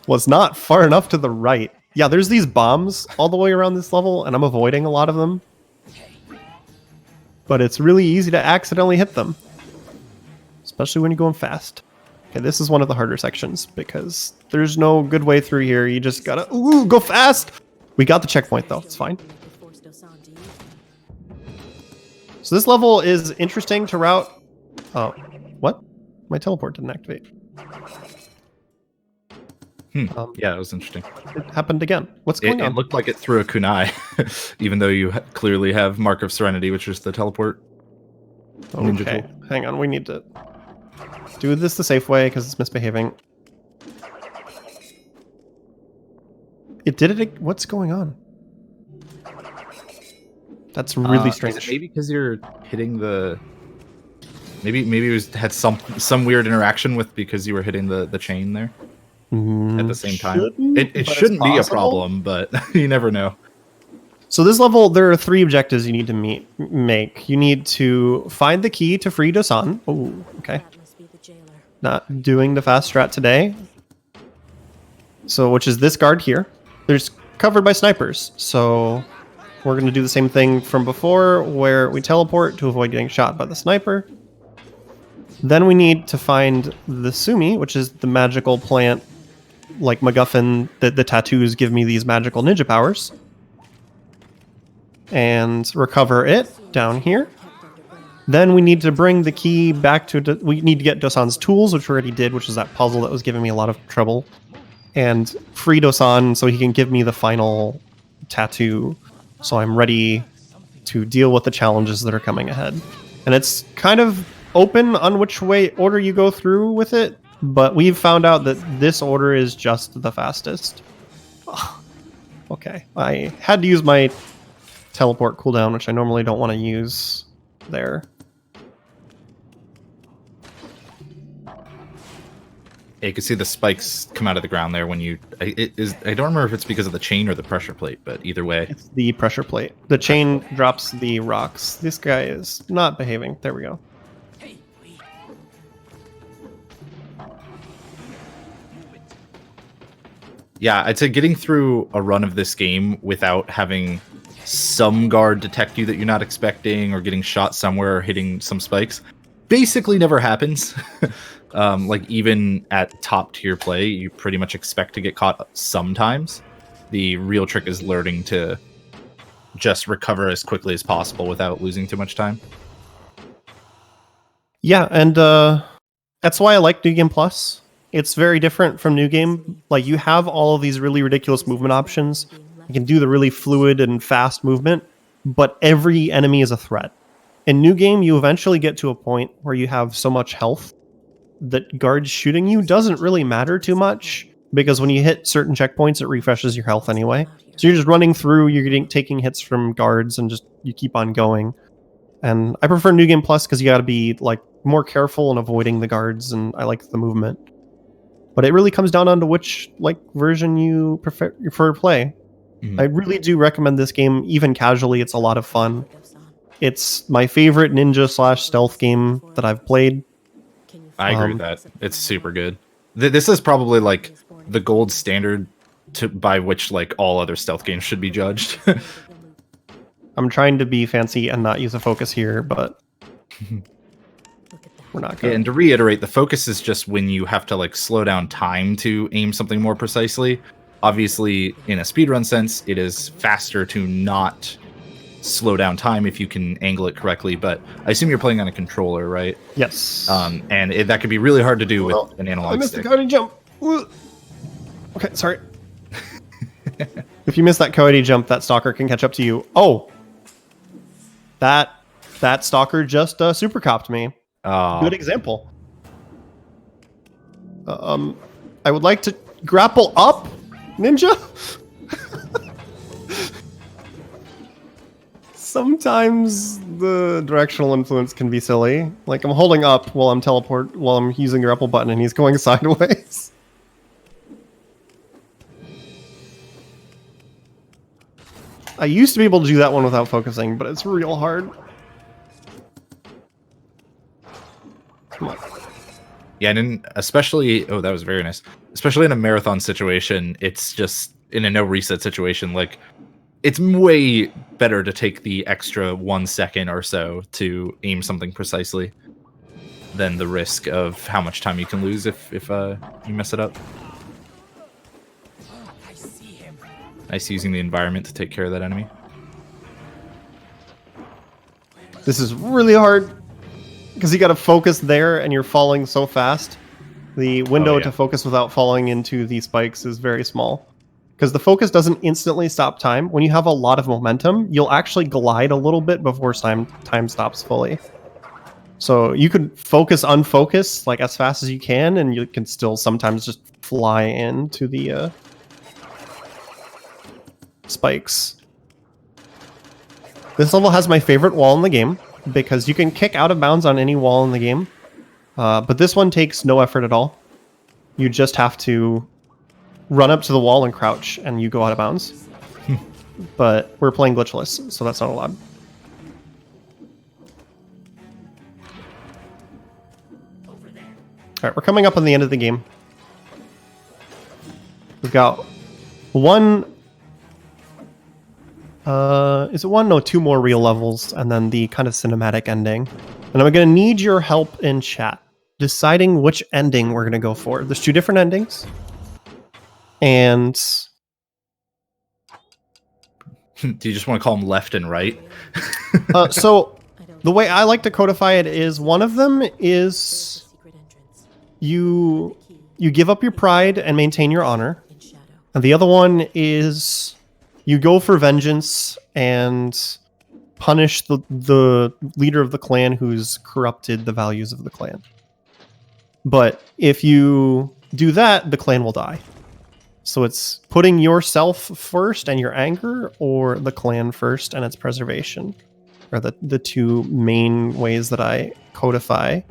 B: Was not far enough to the right. Yeah, there's these bombs all the way around this level, and I'm avoiding a lot of them. But it's really easy to accidentally hit them. Especially when you're going fast. Okay, this is one of the harder sections, because there's no good way through here. You just gotta go fast! We got the checkpoint, though. It's fine. So this level is interesting to route. Oh, what? My teleport didn't activate.
A: Yeah, it was interesting.
B: It happened again. What's going
A: It
B: on?
A: looked like it threw a kunai, even though you clearly have Mark of Serenity, which is the teleport ninja
B: Okay,
A: tool.
B: hang on. We need to do this the safe way because it's misbehaving. It did it. What's going on? That's really strange.
A: Maybe because you're hitting the. Maybe it was had some weird interaction with because you were hitting the chain there at the same time. It shouldn't be a problem, but you never know.
B: So this level, there are 3 objectives you need to make. You need to find the key to free Dosan. Oh, okay.
C: That must be the jailer.
B: Not doing the fast strat today. So, which is this guard here. There's covered by snipers. So we're going to do the same thing from before, where we teleport to avoid getting shot by the sniper. Then we need to find the Sumi, which is the magical plant, like MacGuffin, that the tattoos give me these magical ninja powers. And recover it down here. Then we need to bring the key back to... we need to get Dosan's tools, which we already did, which is that puzzle that was giving me a lot of trouble. And free Dosan so he can give me the final tattoo. So I'm ready to deal with the challenges that are coming ahead. And it's kind of open on which way order you go through with it, but we've found out that this order is just the fastest. Okay, I had to use my teleport cooldown, which I normally don't want to use there.
A: Yeah, you can see the spikes come out of the ground there when you. I don't remember if it's because of the chain or the pressure plate, but either way.
B: It's the pressure plate. The chain drops the rocks. This guy is not behaving. There we go.
A: Yeah, I'd say getting through a run of this game without having some guard detect you that you're not expecting, or getting shot somewhere, or hitting some spikes, basically never happens. Like, even at top tier play, you pretty much expect to get caught sometimes. The real trick is learning to just recover as quickly as possible without losing too much time.
B: Yeah, and that's why I like New Game Plus. It's very different from New Game. Like, you have all of these really ridiculous movement options. You can do the really fluid and fast movement, but every enemy is a threat. In New Game, you eventually get to a point where you have so much health that guards shooting you doesn't really matter too much, because when you hit certain checkpoints, it refreshes your health anyway. So you're just running through, you're taking hits from guards, and just you keep on going. And I prefer New Game Plus because you got to be like more careful in avoiding the guards, and I like the movement. But it really comes down onto which version you prefer to play. I really do recommend this game, even casually. It's a lot of fun. It's my favorite ninja/stealth game that I've played.
A: I agree with that. It's super good. This is probably like the gold standard by which like all other stealth games should be judged.
B: I'm trying to be fancy and not use a focus here, but we're not good.
A: Yeah, and to reiterate, the focus is just when you have to like slow down time to aim something more precisely. Obviously, in a speedrun sense, it is faster to not slow down time if you can angle it correctly, but I assume you're playing on a controller, right?
B: Yes.
A: And that could be really hard to do with an analog
B: I missed
A: stick.
B: the coyote jump. Okay, sorry. If you miss that coyote jump, that stalker can catch up to you. Oh! That stalker just super copped me. Good example. I would like to grapple up, ninja. Sometimes the directional influence can be silly. Like, I'm holding up while I'm using the grapple button, and he's going sideways. I used to be able to do that one without focusing, but it's real hard. Come on.
A: Yeah, and especially, oh, that was very nice. Especially in a marathon situation, it's just in a no reset situation. Like, it's way better to take the extra 1 second or so to aim something precisely than the risk of how much time you can lose if you mess it up.
D: I see him.
A: Nice using the environment to take care of that enemy.
B: This is really hard because you got to focus there, and you're falling so fast The window
A: yeah.
B: to focus without falling into the spikes is very small. Because the focus doesn't instantly stop time. When you have a lot of momentum, you'll actually glide a little bit before time stops fully. So you could focus, unfocus, like as fast as you can, and you can still sometimes just fly into the spikes. This level has my favorite wall in the game, because you can kick out of bounds on any wall in the game. But this one takes no effort at all. You just have to run up to the wall and crouch, and you go out of bounds. But we're playing glitchless, so that's not allowed. Alright, we're coming up on the end of the game. We've got one... is it one? No, two more real levels, and then the kind of cinematic ending. And I'm going to need your help in chat, deciding which ending we're going to go for. There's two different endings. And...
A: Do you just want to call them left and right?
B: So, the way I like to codify it is one of them is you give up your pride and maintain your honor. And the other one is you go for vengeance and punish the leader of the clan who's corrupted the values of the clan. But if you do that, the clan will die. So it's putting yourself first and your anger, or the clan first and its preservation, are the two main ways that I codify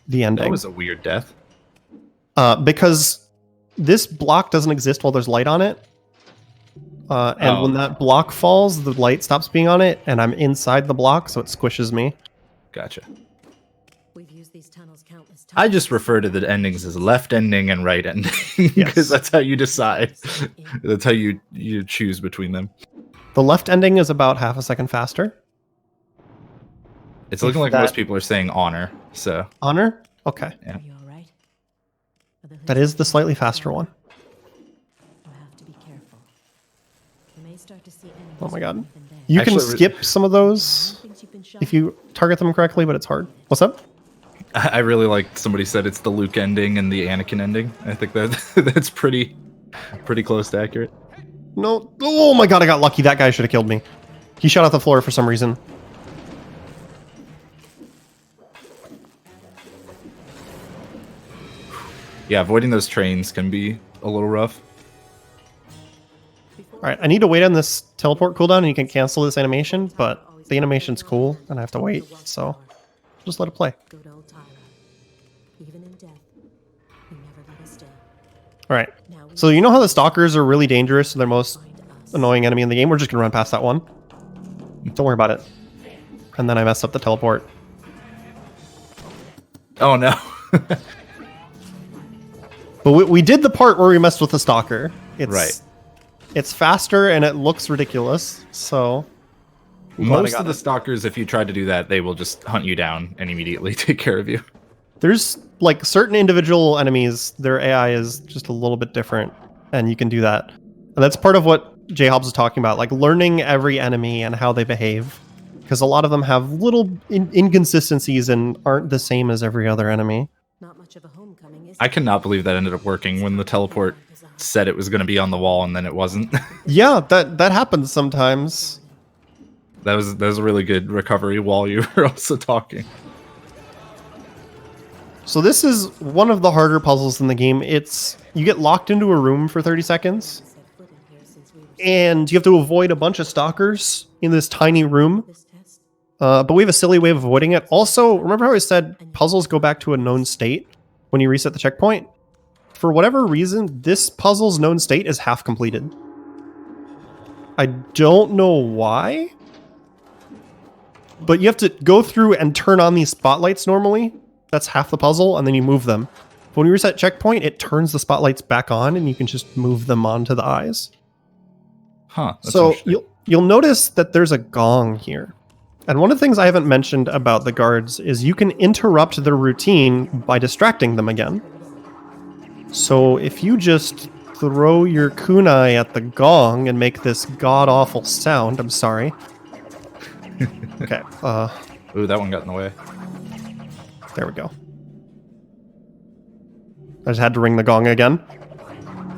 B: the ending.
A: That was a weird death.
B: Because this block doesn't exist while there's light on it. And when that block falls, the light stops being on it, and I'm inside the block, so it squishes me.
A: Gotcha.
C: We've used these tunnels countless times.
A: I just refer to the endings as left ending and right ending, because
B: Yes.
A: that's how you decide. That's how you choose between them.
B: The left ending is about half a second faster.
A: It's looking like
B: that-
A: most people are saying honor, so
B: Honor? Okay.
A: Yeah.
C: Are you all right?
B: That is the slightly faster one.
C: You have to be careful. You may start to see enemies
B: Oh my god.
C: from within there.
B: You
A: Actually,
B: can skip some of those
C: Things you've been shot
B: if you target them correctly, but it's hard. What's up?
A: I really like somebody said it's the Luke ending and the Anakin ending. I think that that's pretty close to accurate.
B: No. Oh my god, I got lucky. That guy should have killed me. He shot out the floor for some reason.
A: Yeah, avoiding those trains can be a little rough.
B: Alright, I need to wait on this teleport cooldown and you can cancel this animation, but the animation's cool and I have to wait, so just let it play.
C: Go to old Tyra. Even in death, you never let us down.
B: Alright, so you know how the stalkers are really dangerous, they're most
C: Find us.
B: annoying enemy in the game? We're just gonna run past that one. Don't worry about it. And then I messed up the teleport.
A: Oh no.
B: But we did the part where we messed with the stalker. It's,
A: Right.
B: It's faster and it looks ridiculous, so... I'm glad I
A: Most
B: got
A: of the
B: it.
A: stalkers, if you try to do that, they will just hunt you down and immediately take care of you.
B: There's, like, certain individual enemies, their AI is just a little bit different, and you can do that. And that's part of what Jhobz is talking about, like, learning every enemy and how they behave. Because a lot of them have little inconsistencies and aren't the same as every other enemy.
C: Not much of a homecoming, is
A: I
C: it?
A: cannot believe that ended up working when the teleport said it was going to be on the wall and then it wasn't.
B: Yeah, that happens sometimes.
A: That was a really good recovery while you were also talking.
B: So this is one of the harder puzzles in the game. It's you get locked into a room for 30 seconds,
C: Set foot in here since we were
B: and you have to avoid a bunch of stalkers in this tiny room.
C: this test.
B: But we have a silly way of avoiding it. Also, remember how I said puzzles go back to a known state when you reset the checkpoint? For whatever reason, this puzzle's known state is half completed. I don't know why, but you have to go through and turn on these spotlights normally. That's half the puzzle, and then you move them. But when you reset checkpoint, it turns the spotlights back on, and you can just move them onto the eyes.
A: Huh. That's
B: So
A: interesting.
B: you'll notice that there's a gong here. And one of the things I haven't mentioned about the guards is you can interrupt their routine by distracting them again. So if you just throw your kunai at the gong and make this god-awful sound, I'm sorry. Okay,
A: Ooh, that one got in the way.
B: there we go. I just had to ring the gong again.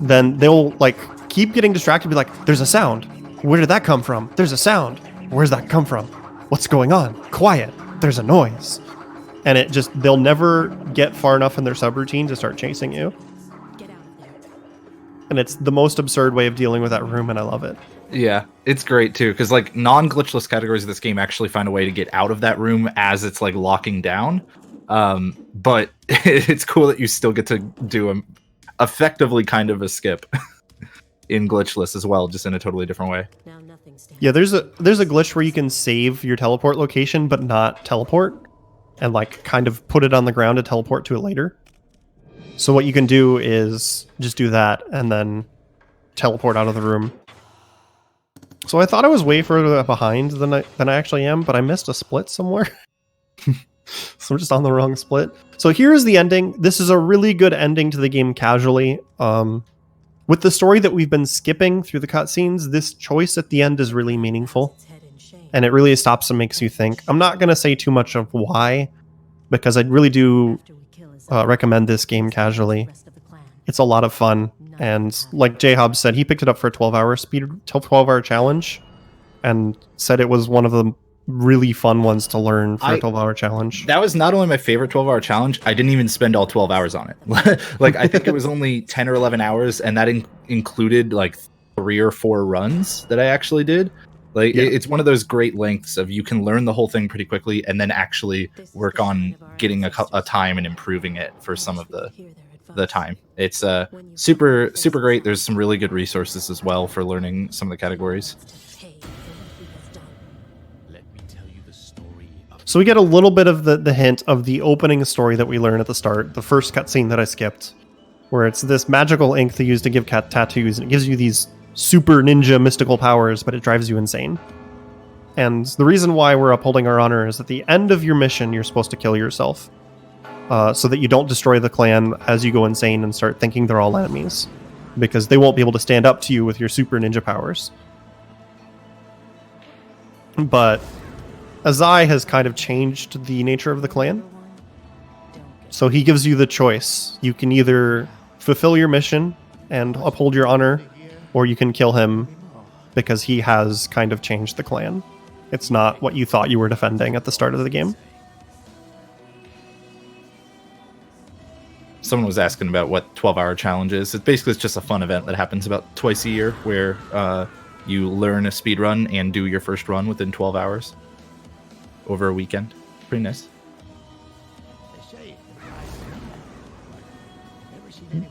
B: Then they'll like keep getting distracted, be like, there's a sound. Where did that come from? There's a sound. Where's that come from? What's going on? Quiet. There's a noise. And it just, they'll never get far enough in their subroutine to start chasing you.
C: Get out of there.
B: And it's the most absurd way of dealing with that room, and I love it.
A: Yeah, it's great too, because like non-glitchless categories of this game actually find a way to get out of that room as it's like locking down. But it's cool that you still get to do a effectively kind of a skip in glitchless as well, just in a totally different way.
C: Now nothing stands.
B: Yeah, there's a glitch where you can save your teleport location, but not teleport, and like kind of put it on the ground to teleport to it later. So what you can do is just do that and then teleport out of the room. So I thought I was way further behind than I actually am, but I missed a split somewhere. So I'm just on the wrong split. So here's the ending. This is a really good ending to the game casually. With the story that we've been skipping through the cutscenes, this choice at the end is really meaningful.
C: Its head in shame.
B: And it really stops and makes you think. I'm not going to say too much of why, because I really do
C: After we kill his
B: recommend this game casually.
C: rest of the clan.
B: It's a lot of fun. And like Jhobz said, he picked it up for a 12-hour challenge and said it was one of the really fun ones to learn for a 12-hour challenge.
A: That was not only my favorite 12-hour challenge, I didn't even spend all 12 hours on it. Like, I think it was only 10 or 11 hours, and that included like 3 or 4 runs that I actually did. Like,
B: Yeah.
A: it's one of those great lengths of you can learn the whole thing pretty quickly and then actually work on getting a time and improving it for some of the time. It's super great. There's some really good resources as well for learning some of the categories.
D: Let me tell you the story of
B: So we get a little bit of the hint of the opening story that we learn at the start, the first cutscene that I skipped, where it's this magical ink they use to give cat tattoos, and it gives you these super ninja mystical powers, but it drives you insane. And the reason why we're upholding our honor is at the end of your mission, you're supposed to kill yourself, so that you don't destroy the clan as you go insane and start thinking they're all enemies, because they won't be able to stand up to you with your super ninja powers. But Azai has kind of changed the nature of the clan. So he gives you the choice. You can either fulfill your mission and uphold your honor, or you can kill him because he has kind of changed the clan. It's not what you thought you were defending at the start of the game.
A: Someone was asking about what 12-hour challenge is. It's just a fun event that happens about twice a year where you learn a speed run and do your first run within 12 hours over a weekend. Pretty nice.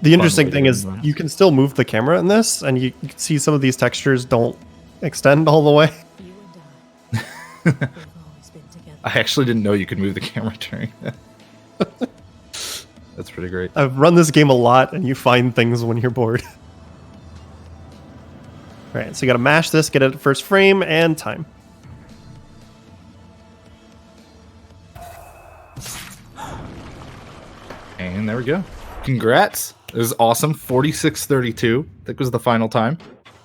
B: The interesting
A: way
B: thing
A: to
B: is
A: learn.
B: you can still move the camera in this, and you can see some of these textures don't extend all the way.
C: You and I, we've always been together.
A: I actually didn't know you could move the camera during that. That's pretty great.
B: I've run this game a lot, and you find things when you're bored. Alright, so you gotta mash this, get it at first frame, and time.
A: And there we go. Congrats. It was awesome. 46:32, I think was the final time.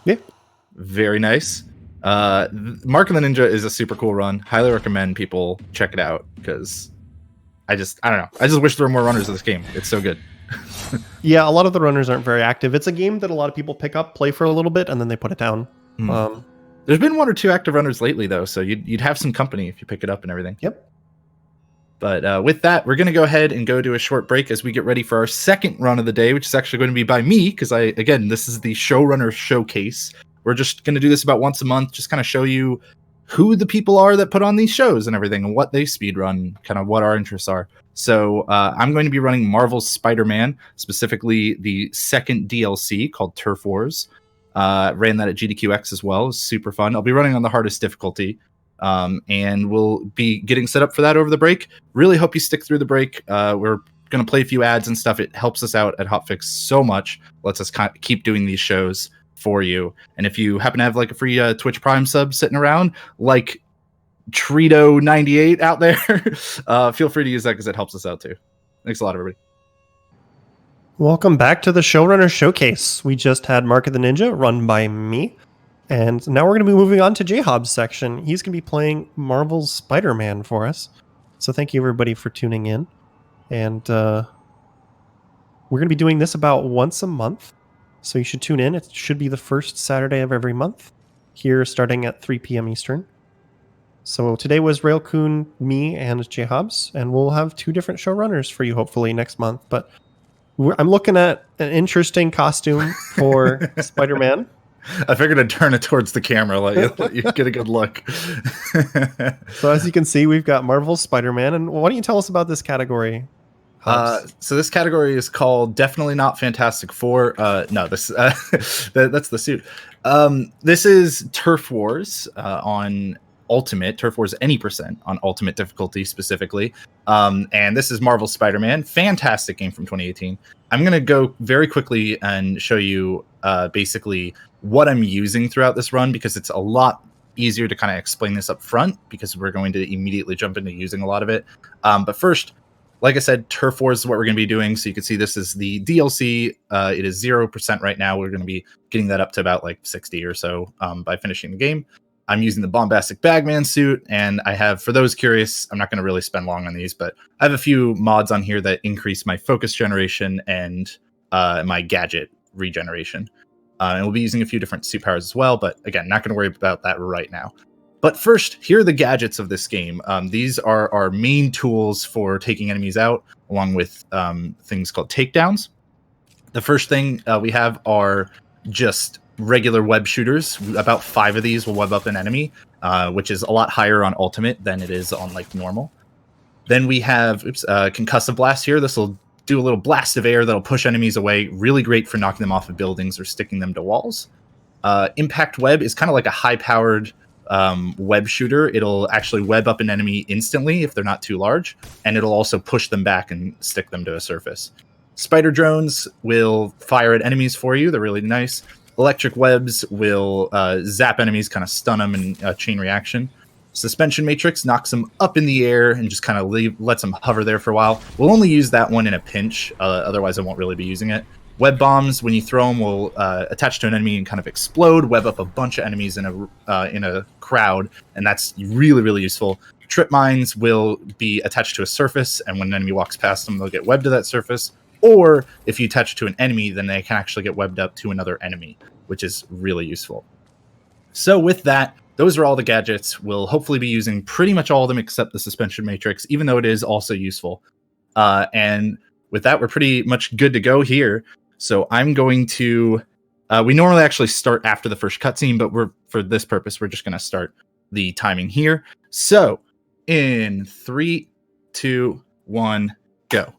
B: Yeah.
A: Very nice. Mark of the Ninja is a super cool run. Highly recommend people check it out because I don't know. I just wish there were more runners of this game. It's so good.
B: Yeah, a lot of the runners aren't very active. It's a game that a lot of people pick up, play for a little bit, and then they put it down.
A: There's been 1 or 2 active runners lately, though, so you'd have some company if you pick it up and everything.
B: Yep.
A: But with that, we're going to go ahead and go to a short break as we get ready for our second run of the day, which is actually going to be by me, because this is the Showrunner Showcase. We're just going to do this about once a month, just kind of show you who the people are that put on these shows and everything, and what they speedrun, kind of what our interests are. So I'm going to be running Marvel's Spider-Man, specifically the second DLC called Turf Wars. Ran that at GDQX as well. It was super fun. I'll be running on the hardest difficulty. And we'll be getting set up for that over the break. Really hope you stick through the break. We're going to play a few ads and stuff. It helps us out at Hotfix so much. Lets us keep doing these shows for you. And if you happen to have like a free Twitch Prime sub sitting around, like Trito98 out there, feel free to use that because it helps us out too. Thanks a lot, everybody.
B: Welcome back to the Showrunner Showcase. We just had Mark of the Ninja run by me. And now we're going to be moving on to Jhobz section. He's going to be playing Marvel's Spider-Man for us. So thank you everybody for tuning in. And We're going to be doing this about once a month, so you should tune in. It should be the first Saturday of every month, here starting at 3 p.m. Eastern. So today was Raelcun, me, and Jhobz, and we'll have 2 different showrunners for you hopefully next month. But I'm looking at an interesting costume for Spider-Man.
A: I figured I'd turn it towards the camera, let you get a good look.
B: So as you can see, we've got Marvel's Spider-Man. And why don't you tell us about this category?
A: So this category is called Definitely Not Fantastic Four. No, this that's the suit. This is Turf Wars on Ultimate. Turf Wars any % on Ultimate difficulty specifically. And this is Marvel's Spider-Man. Fantastic game from 2018. I'm going to go very quickly and show you basically what I'm using throughout this run, because it's a lot easier to kind of explain this up front, because we're going to immediately jump into using a lot of it. But first, like I said, Turf Wars is what we're going to be doing. So you can see this is the DLC. It is 0% right now. We're going to be getting that up to about like 60 or so by finishing the game. I'm using the Bombastic Bagman suit, and I have, for those curious, I'm not going to really spend long on these, but I have a few mods on here that increase my focus generation and my gadget regeneration. And we'll be using a few different suit powers as well, but again, not going to worry about that right now. But first, here are the gadgets of this game. These are our main tools for taking enemies out, along with things called takedowns. The first thing we have are just regular web shooters. About 5 of these will web up an enemy, which is a lot higher on Ultimate than it is on like normal. Then we have Concussive Blast here. This will do a little blast of air that'll push enemies away. Really great for knocking them off of buildings or sticking them to walls. Impact Web is kind of like a high-powered web shooter. It'll actually web up an enemy instantly if they're not too large, and it'll also push them back and stick them to a surface. Spider Drones will fire at enemies for you. They're really nice. Electric Webs will zap enemies, kind of stun them in a chain reaction. Suspension Matrix knocks them up in the air and just kind of lets them hover there for a while. We'll only use that one in a pinch, otherwise I won't really be using it. Web Bombs, when you throw them, will attach to an enemy and kind of explode, web up a bunch of enemies in a crowd, and that's really, really useful. Trip Mines will be attached to a surface, and when an enemy walks past them, they'll get webbed to that surface. Or if you attach it to an enemy, then they can actually get webbed up to another enemy, which is really useful. So with that, those are all the gadgets. We'll hopefully be using pretty much all of them except the Suspension Matrix, even though it is also useful. And with that, we're pretty much good to go here. So I'm going to... we normally actually start after the first cutscene, but for this purpose, we're just going to start the timing here. So in 3, 2, 1, go.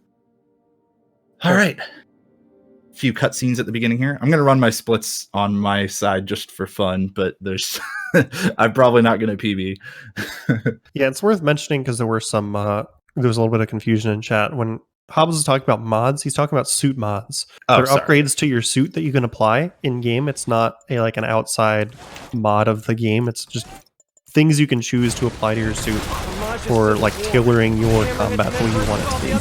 A: All right. A few cutscenes at the beginning here. I'm going to run my splits on my side just for fun, but there's... I'm probably not going to PB.
B: Yeah, it's worth mentioning because there were some... there was a little bit of confusion in chat. When Hobbs was talking about mods, he's talking about suit mods. They're upgrades to your suit that you can apply in-game. It's not like an outside mod of the game. It's just things you can choose to apply to your suit for like tailoring your combat the way you want it to be.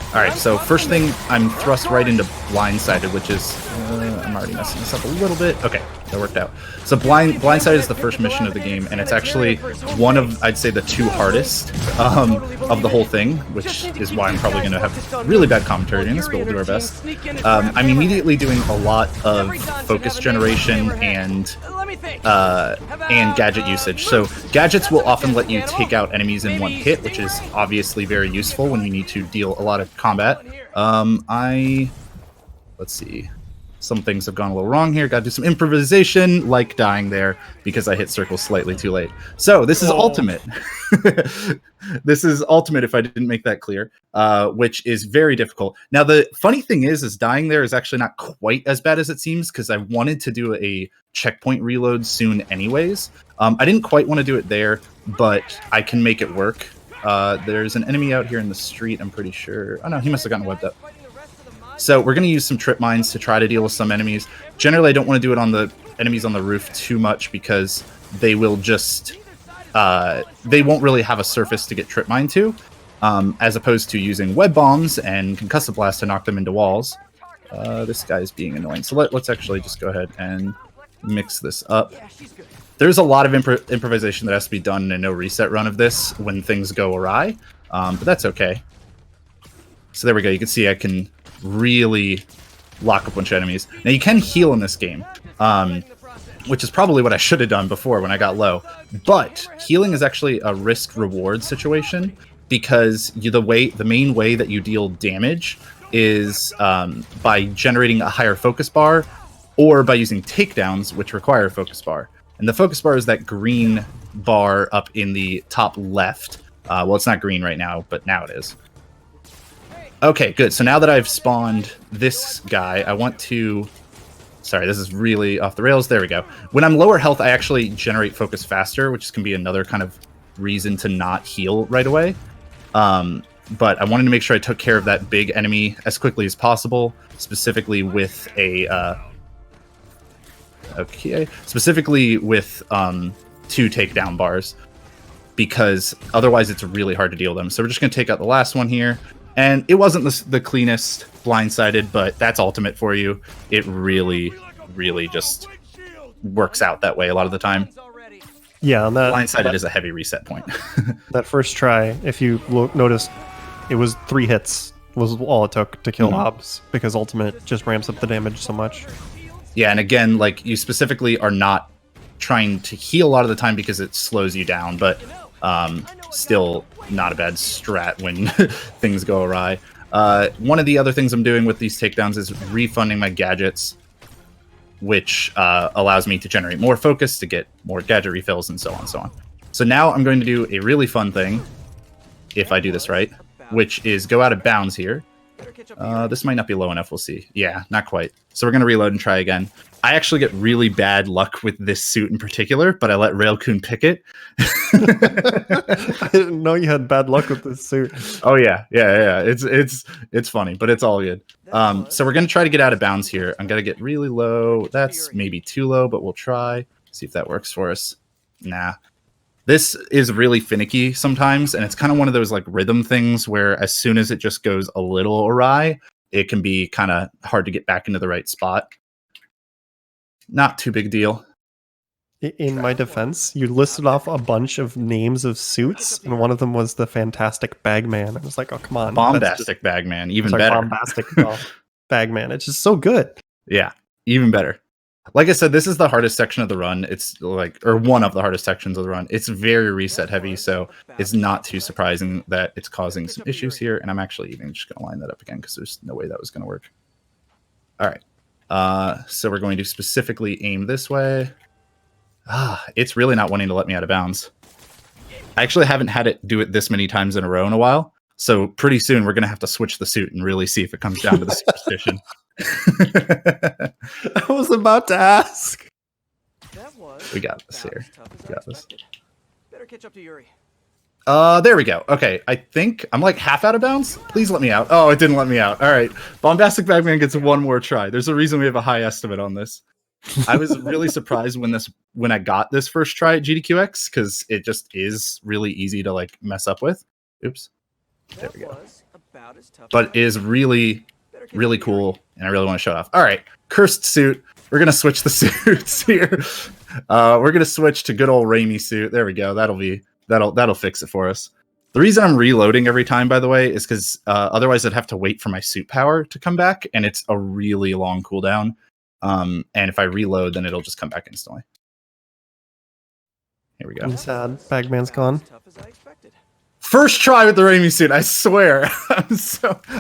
A: All right, so first thing, I'm thrust right into Blindsided, which is... I'm already messing this up a little bit. Okay, that worked out. So Blindsided is the first mission of the game, and it's actually one of, I'd say, the 2 hardest of the whole thing, which is why I'm probably going to have really bad commentary in this, but we'll do our best. I'm immediately doing a lot of focus generation and gadget usage. So gadgets will often let you take out enemies in one hit, which is obviously very useful when you need to deal a lot of combat. Let's see. Some things have gone a little wrong here. Got to do some improvisation, like dying there because I hit circle slightly too late. So this is Ultimate. This is Ultimate, if I didn't make that clear, which is very difficult. Now, the funny thing is dying there is actually not quite as bad as it seems because I wanted to do a checkpoint reload soon anyways. I didn't quite want to do it there, but I can make it work. There's an enemy out here in the street, I'm pretty sure. Oh no, he must have gotten webbed up. So we're going to use some trip mines to try to deal with some enemies. Generally, I don't want to do it on the enemies on the roof too much because they will just... they won't really have a surface to get trip mine to, as opposed to using web bombs and concussive blast to knock them into walls. This guy's being annoying. So let's actually just go ahead and mix this up. There's a lot of improvisation that has to be done in a no reset run of this when things go awry, but that's okay. So there we go. You can see I can really lock up a bunch of enemies. Now you can heal in this game, which is probably what I should have done before when I got low. But healing is actually a risk-reward situation because the main way that you deal damage is by generating a higher focus bar or by using takedowns, which require a focus bar. And the focus bar is that green bar up in the top left. Well, it's not green right now, but now it is. Okay, good. So now that I've spawned this guy, I want to... Sorry, this is really off the rails. There we go. When I'm lower health, I actually generate focus faster, which can be another kind of reason to not heal right away. But I wanted to make sure I took care of that big enemy as quickly as possible, specifically with a... specifically with 2 takedown bars, because otherwise it's really hard to deal them. So we're just going to take out the last one here. And it wasn't the cleanest blindsided, but that's ultimate for you. It really, really just works out that way a lot of the time.
B: Yeah, and
A: blindsided is a heavy reset point.
B: That first try, if you noticed, it was 3 hits was all it took to kill Jhobz, because ultimate just ramps up the damage so much.
A: Yeah, and again, like, you specifically are not trying to heal a lot of the time because it slows you down, but still not a bad strat when things go awry. One of the other things I'm doing with these takedowns is refunding my gadgets, which allows me to generate more focus to get more gadget refills and so on and so on. So now I'm going to do a really fun thing, if I do this right, which is go out of bounds here. This might not be low enough, we'll see. Yeah, not quite. So we're going to reload and try again. I actually get really bad luck with this suit in particular, but I let Raelcun pick it.
B: I didn't know you had bad luck with this suit.
A: Oh yeah. It's funny, but it's all good. So we're going to try to get out of bounds here. I'm going to get really low. That's maybe too low, but we'll try. See if that works for us. Nah. This is really finicky sometimes, and it's kind of one of those like rhythm things where as soon as it just goes a little awry, it can be kind of hard to get back into the right spot. Not too big a deal.
B: In my defense, you listed off a bunch of names of suits, and one of them was the Fantastic Bagman. I was like, oh, come on.
A: Bombastic Bagman, even better.
B: Bombastic Bagman. It's just so good.
A: Yeah, even better. Like I said, this is the hardest section of the run. It's like, or one of the hardest sections of the run. It's very reset heavy, so it's not too surprising that it's causing some issues here. And I'm actually even just going to line that up again because there's no way that was going to work. All right. So we're going to specifically aim this way. It's really not wanting to let me out of bounds. I actually haven't had it do it this many times in a row in a while. So pretty soon we're going to have to switch the suit and really see if it comes down to the superstition.
B: I was about to ask.
A: We got this here. We got this.
E: Better catch up to Yuri.
A: There we go. Okay, I think I'm like half out of bounds. Please let me out. Oh, it didn't let me out. All right. Bombastic Bagman gets one more try. There's a reason we have a high estimate on this. I was really surprised when I got this first try at GDQX because it just is really easy to like mess up with. Oops. There we go. But it is really, really cool, and I really want to show it off. All right, cursed suit. We're gonna switch the suits here. We're gonna switch to good old Raimi suit. There we go. That'll fix it for us. The reason I'm reloading every time, by the way, is because otherwise I'd have to wait for my suit power to come back, and it's a really long cooldown. And if I reload, then it'll just come back instantly. Here we go.
B: I'm sad. Bagman's gone.
A: First try with the Raimi suit, I swear.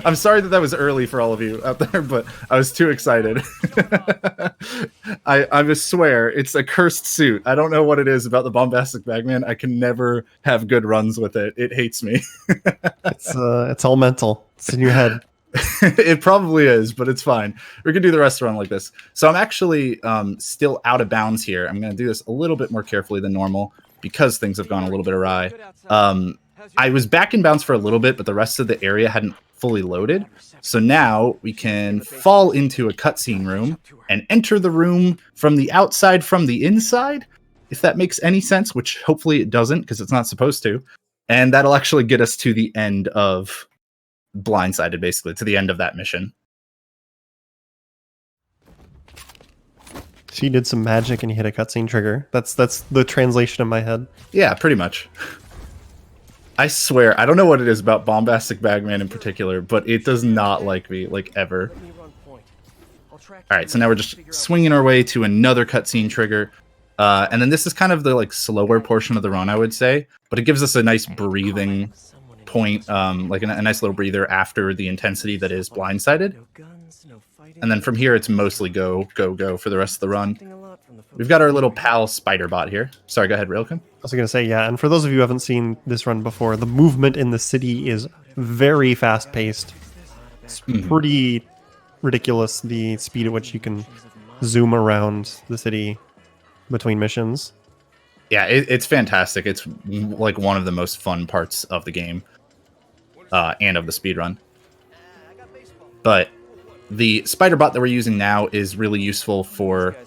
A: I'm sorry that was early for all of you out there, but I was too excited. I just swear it's a cursed suit. I don't know what it is about the Bombastic Bagman. I can never have good runs with it. It hates me.
B: It's all mental. It's in your head.
A: It probably is, but it's fine. We're gonna do the rest of the run like this. So I'm actually still out of bounds here. I'm gonna do this a little bit more carefully than normal because things have gone a little bit awry. I was back in bounds for a little bit, but the rest of the area hadn't fully loaded. So now we can fall into a cutscene room and enter the room from the outside, from the inside, if that makes any sense, which hopefully it doesn't because it's not supposed to. And that'll actually get us to the end of Blindsided, basically, to the end of that mission.
B: So you did some magic and you hit a cutscene trigger. That's the translation in my head.
A: Yeah, pretty much. I swear, I don't know what it is about Bombastic Bagman in particular, but it does not like me, like, ever.
E: Let me run point. I'll track you
A: Alright, so
E: and
A: now we're
E: figure
A: just
E: out
A: swinging our way to another cutscene trigger. And then this is kind of the, like, slower portion of the run, I would say. But it gives us a nice breathing point, like a nice little breather after the intensity that is Blindsided.
E: no guns, no fighting.
A: And then from here, it's mostly go, go, go for the rest of the run.
E: A lot from the folks
A: We've got our little pal Spiderbot here. Sorry, go ahead, Raelcun.
B: I was going to say, yeah, and for those of you who haven't seen this run before, the movement in the city is very fast-paced. It's pretty ridiculous, the speed at which you can zoom around the city between missions.
A: Yeah, it's fantastic. It's like one of the most fun parts of the game and of the speedrun. But the Spiderbot that we're using now is really useful for...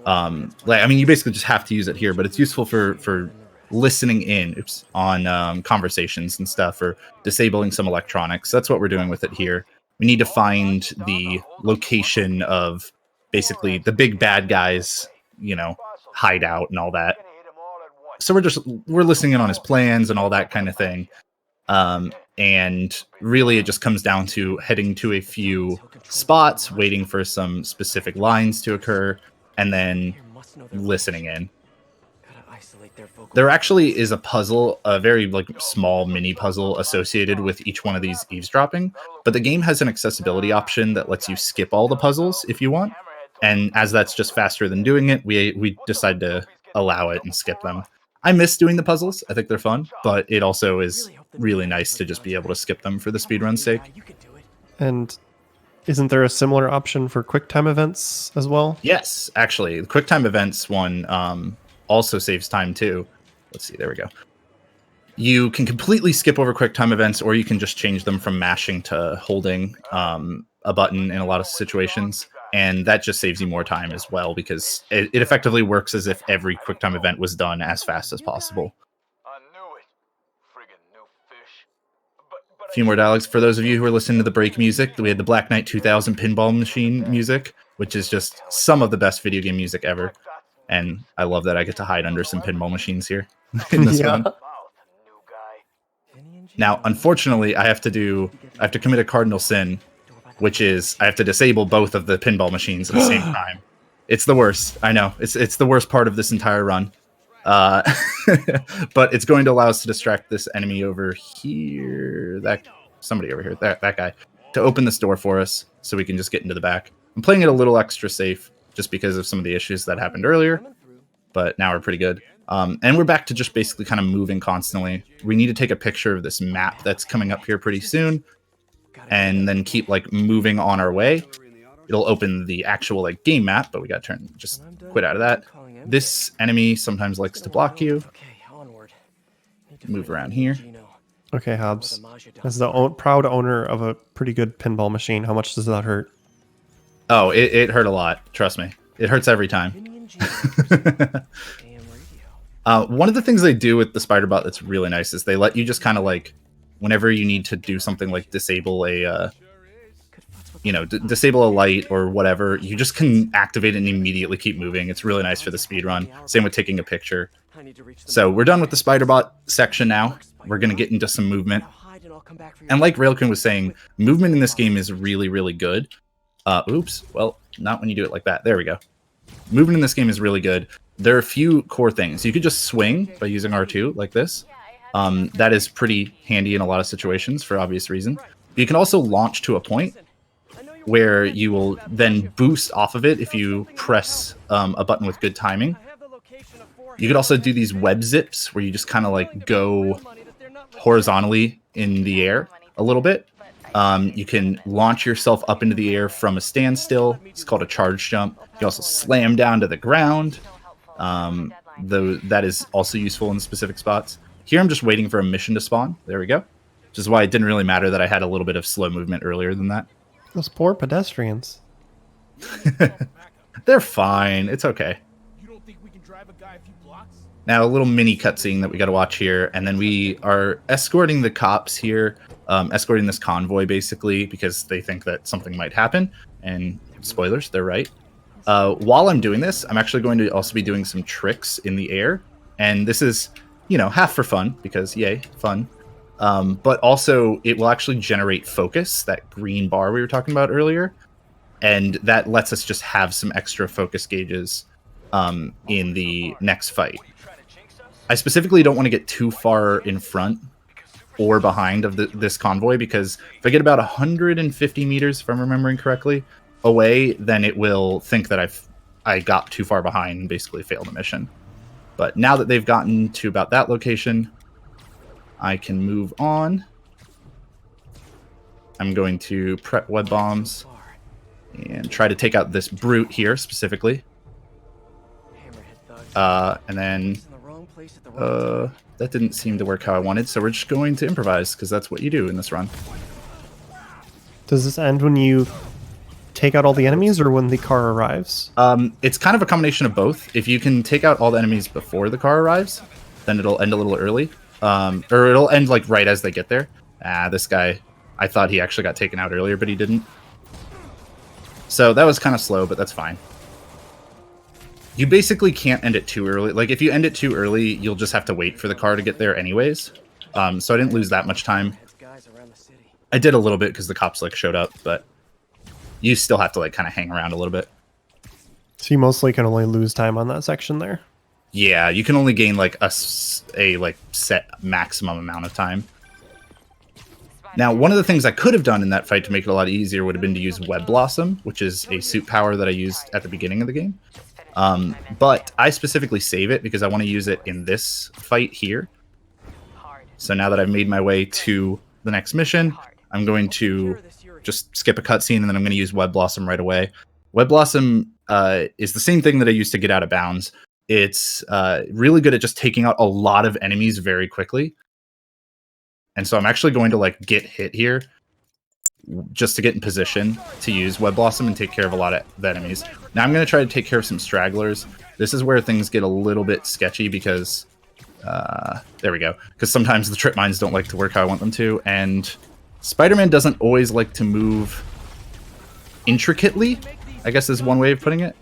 A: like, I mean, you basically just have to use it here, but it's useful for listening in on conversations and stuff, or disabling some electronics. That's what we're doing with it here. We need to find the location of basically the big bad guys, you know, hideout and all that. So we're listening in on his plans and all that kind of thing. And really it just comes down to heading to a few spots, waiting for some specific lines to occur, and then listening in. There actually is a puzzle, a very like small mini puzzle associated with each one of these eavesdropping, but the game has an accessibility option that lets you skip all the puzzles if you want. And as that's just faster than doing it, we decide to allow it and skip them. I miss doing the puzzles. I think they're fun, but it also is really nice to just be able to skip them for the speedrun's sake.
B: And isn't there a similar option for QuickTime events as well?
A: Yes, actually. The QuickTime events one also saves time too. Let's see, there we go. You can completely skip over QuickTime events, or you can just change them from mashing to holding a button in a lot of situations. And that just saves you more time as well, because it effectively works as if every QuickTime event was done as fast as possible. A few more dialogues. For those of you who are listening to the break music, we had the Black Knight 2000 pinball machine music, which is just some of the best video game music ever. And I love that I get to hide under some pinball machines here in this one. Now, unfortunately, I have to commit a cardinal sin, which is I have to disable both of the pinball machines at the same time. It's the worst. I know. It's the worst part of this entire run. But it's going to allow us to distract this enemy over here. Somebody over here. That guy. To open this door for us so we can just get into the back. I'm playing it a little extra safe just because of some of the issues that happened earlier. But now we're pretty good. And we're back to just basically kind of moving constantly. We need to take a picture of this map that's coming up here pretty soon, and then keep like moving on our way. It'll open the actual like game map, but we got to just quit out of that. This enemy sometimes likes to block you. Move around here.
B: Okay, Hobbs. As the proud owner of a pretty good pinball machine, how much does that hurt?
A: Oh, it hurt a lot. Trust me. It hurts every time. One of the things they do with the Spiderbot that's really nice is they let you just kind of like, whenever you need to do something like disable a, disable a light or whatever, you just can activate it and immediately keep moving. It's really nice for the speedrun. Same with taking a picture. So we're done with the Spiderbot section now. We're going to get into some movement. And like Raelcun was saying, movement in this game is really, really good. Oops. Well, not when you do it like that. There we go. Movement in this game is really good. There are a few core things. You could just swing by using R2 like this. That is pretty handy in a lot of situations for obvious reasons. You can also launch to a point where you will then boost off of it if you press a button with good timing. You could also do these web zips where you just kind of like go horizontally in the air a little bit. You can launch yourself up into the air from a standstill. It's called a charge jump. You can also slam down to the ground. That is also useful in specific spots. Here I'm just waiting for a mission to spawn. There we go. Which is why it didn't really matter that I had a little bit of slow movement earlier than that.
B: Those poor pedestrians.
A: They're fine. It's okay. Now a little mini cutscene that we got to watch here, and then we are escorting the cops here, escorting this convoy basically because they think that something might happen. And spoilers, they're right. While I'm doing this, I'm actually going to also be doing some tricks in the air, and this is, half for fun because yay, fun. But it's going to but also it will actually generate focus, that green bar we were talking about earlier, and that lets us just have some extra focus gauges in the next fight. I specifically don't want to get too far in front or behind of this convoy, because if I get about 150 meters, if I'm remembering correctly, away, then it will think that I got too far behind and basically failed the mission. But now that they've gotten to about that location, I can move on. I'm going to prep web bombs and try to take out this brute here specifically. And then that didn't seem to work how I wanted, so we're just going to improvise, because that's what you do in this run.
B: Does this end when you take out all the enemies or when the car arrives?
A: It's kind of a combination of both. If you can take out all the enemies before the car arrives, then it'll end a little early. Or it'll end like right as they get there. This guy, I thought he actually got taken out earlier, but he didn't. So that was kind of slow, but that's fine. You basically can't end it too early. Like, if you end it too early, you'll just have to wait for the car to get there anyways. So I didn't lose that much time. I did a little bit because the cops like showed up, but you still have to like kind of hang around a little bit.
B: So you mostly can only lose time on that section there.
A: Yeah, you can only gain like a like set maximum amount of time. Now, one of the things I could have done in that fight to make it a lot easier would have been to use Web Blossom, which is a suit power that I used at the beginning of the game. But I specifically save it because I want to use it in this fight here. So now that I've made my way to the next mission, I'm going to just skip a cutscene, and then I'm going to use Web Blossom right away. Web Blossom is the same thing that I used to get out of bounds. It's really good at just taking out a lot of enemies very quickly. And so I'm actually going to like get hit here just to get in position to use Web Blossom and take care of a lot of the enemies. Now I'm going to try to take care of some stragglers. This is where things get a little bit sketchy because there we go. Because sometimes the trip mines don't like to work how I want them to, and Spider-Man doesn't always like to move intricately, I guess is one way of putting it.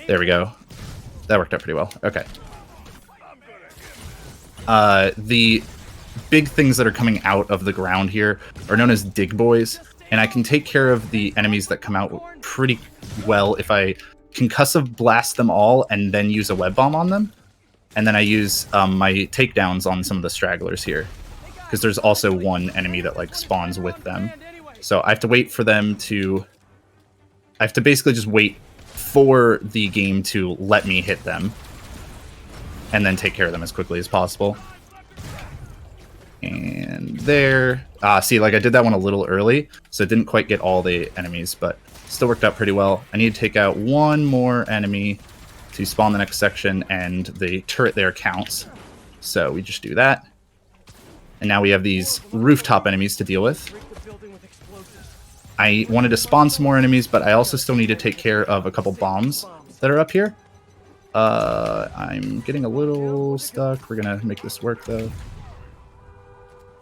A: There we go. That worked out pretty well. Okay. The big things that are coming out of the ground here are known as dig boys, and I can take care of the enemies that come out pretty well if I concussive blast them all and then use a web bomb on them. And then I use my takedowns on some of the stragglers here, because there's also one enemy that like spawns with them. So I have to wait for them to... I have to basically just wait for the game to let me hit them, and then take care of them as quickly as possible. And there... see, like I did that one a little early, so it didn't quite get all the enemies, but still worked out pretty well. I need to take out one more enemy to spawn the next section, and the turret there counts. So we just do that. And now we have these rooftop enemies to deal with. I wanted to spawn some more enemies, but I also still need to take care of a couple bombs that are up here. I'm getting a little stuck. We're going to make this work, though.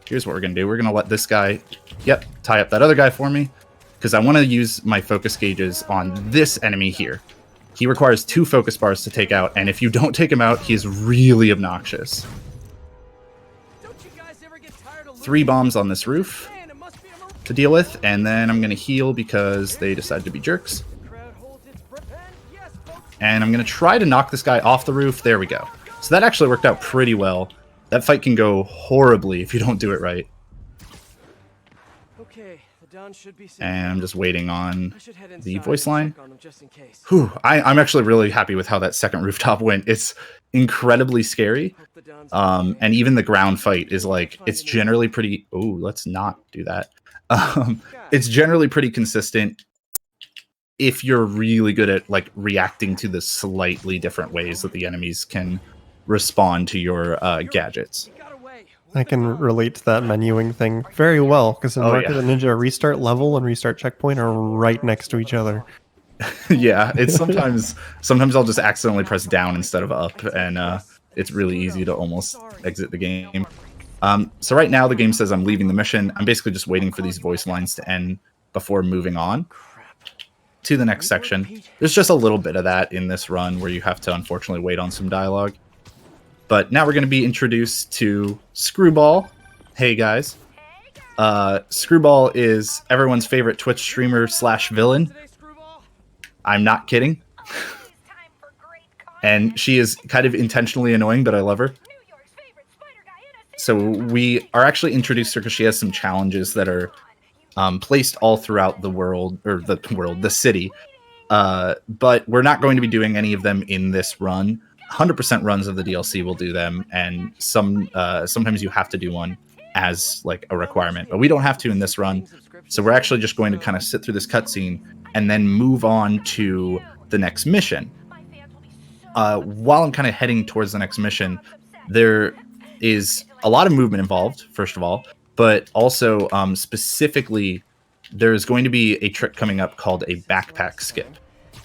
A: Here's what we're going to do. We're going to let this guy, tie up that other guy for me, because I want to use my focus gauges on this enemy here. He requires 2 focus bars to take out, and if you don't take him out, he is really obnoxious. 3 bombs on this roof to deal with, and then I'm going to heal because they decided to be jerks. And I'm going to try to knock this guy off the roof. There we go. So that actually worked out pretty well. That fight can go horribly if you don't do it right. And I'm just waiting on the voice line. Whew, I'm actually really happy with how that second rooftop went. It's incredibly scary. And even the ground fight is like, it's generally pretty... Oh, let's not do that. It's generally pretty consistent if you're really good at like reacting to the slightly different ways that the enemies can respond to your gadgets.
B: I can relate to that menuing thing very well, because in Mark of the Ninja, restart level and restart checkpoint are right next to each other.
A: Yeah, it's sometimes I'll just accidentally press down instead of up, and it's really easy to almost exit the game. So right now the game says I'm leaving the mission. I'm basically just waiting for these voice lines to end before moving on to the next section. There's just a little bit of that in this run where you have to unfortunately wait on some dialogue. But now we're going to be introduced to Screwball. Hey guys. Screwball is everyone's favorite Twitch streamer / villain. I'm not kidding. And she is kind of intentionally annoying, but I love her. So we are actually introduced to her because she has some challenges that are placed all throughout the world, or the city. But we're not going to be doing any of them in this run. 100% runs of the DLC will do them, and sometimes you have to do one as like a requirement, but we don't have to in this run. So we're actually just going to kind of sit through this cutscene and then move on to the next mission. While I'm kind of heading towards the next mission, there is a lot of movement involved, first of all, but also specifically there's going to be a trick coming up called a backpack skip.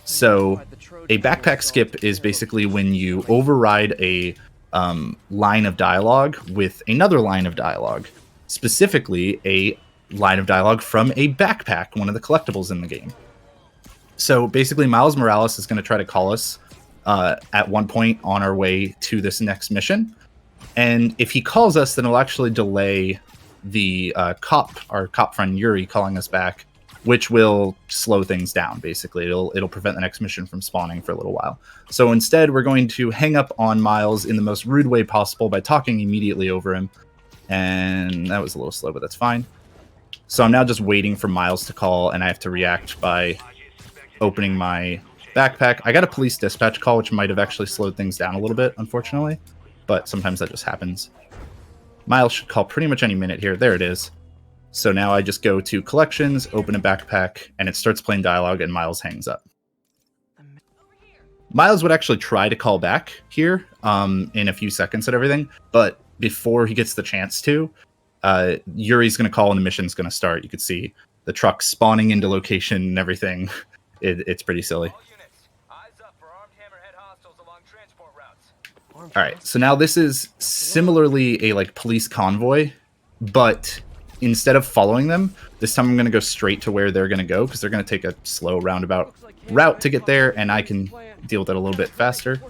A: So a backpack skip is basically when you override a line of dialogue with another line of dialogue, specifically a line of dialogue from a backpack, one of the collectibles in the game. So basically Miles Morales is going to try to call us at one point on our way to this next mission. And if he calls us, then it'll actually delay the our cop friend Yuri calling us back, which will slow things down. Basically, it'll prevent the next mission from spawning for a little while. So instead, we're going to hang up on Miles in the most rude way possible by talking immediately over him. And that was a little slow, but that's fine. So I'm now just waiting for Miles to call, and I have to react by opening my backpack. I got a police dispatch call, which might have actually slowed things down a little bit, unfortunately. But sometimes that just happens. Miles should call pretty much any minute here. There it is. So now I just go to collections, open a backpack, and it starts playing dialogue, and Miles hangs up. Miles would actually try to call back here in a few seconds and everything, but before he gets the chance to, Yuri's going to call and the mission's going to start. You could see the truck spawning into location and everything. It's pretty silly. All right, so now this is similarly a like police convoy, but instead of following them, this time I'm going to go straight to where they're going to go because they're going to take a slow roundabout route to get there, and I can deal with it a little bit faster.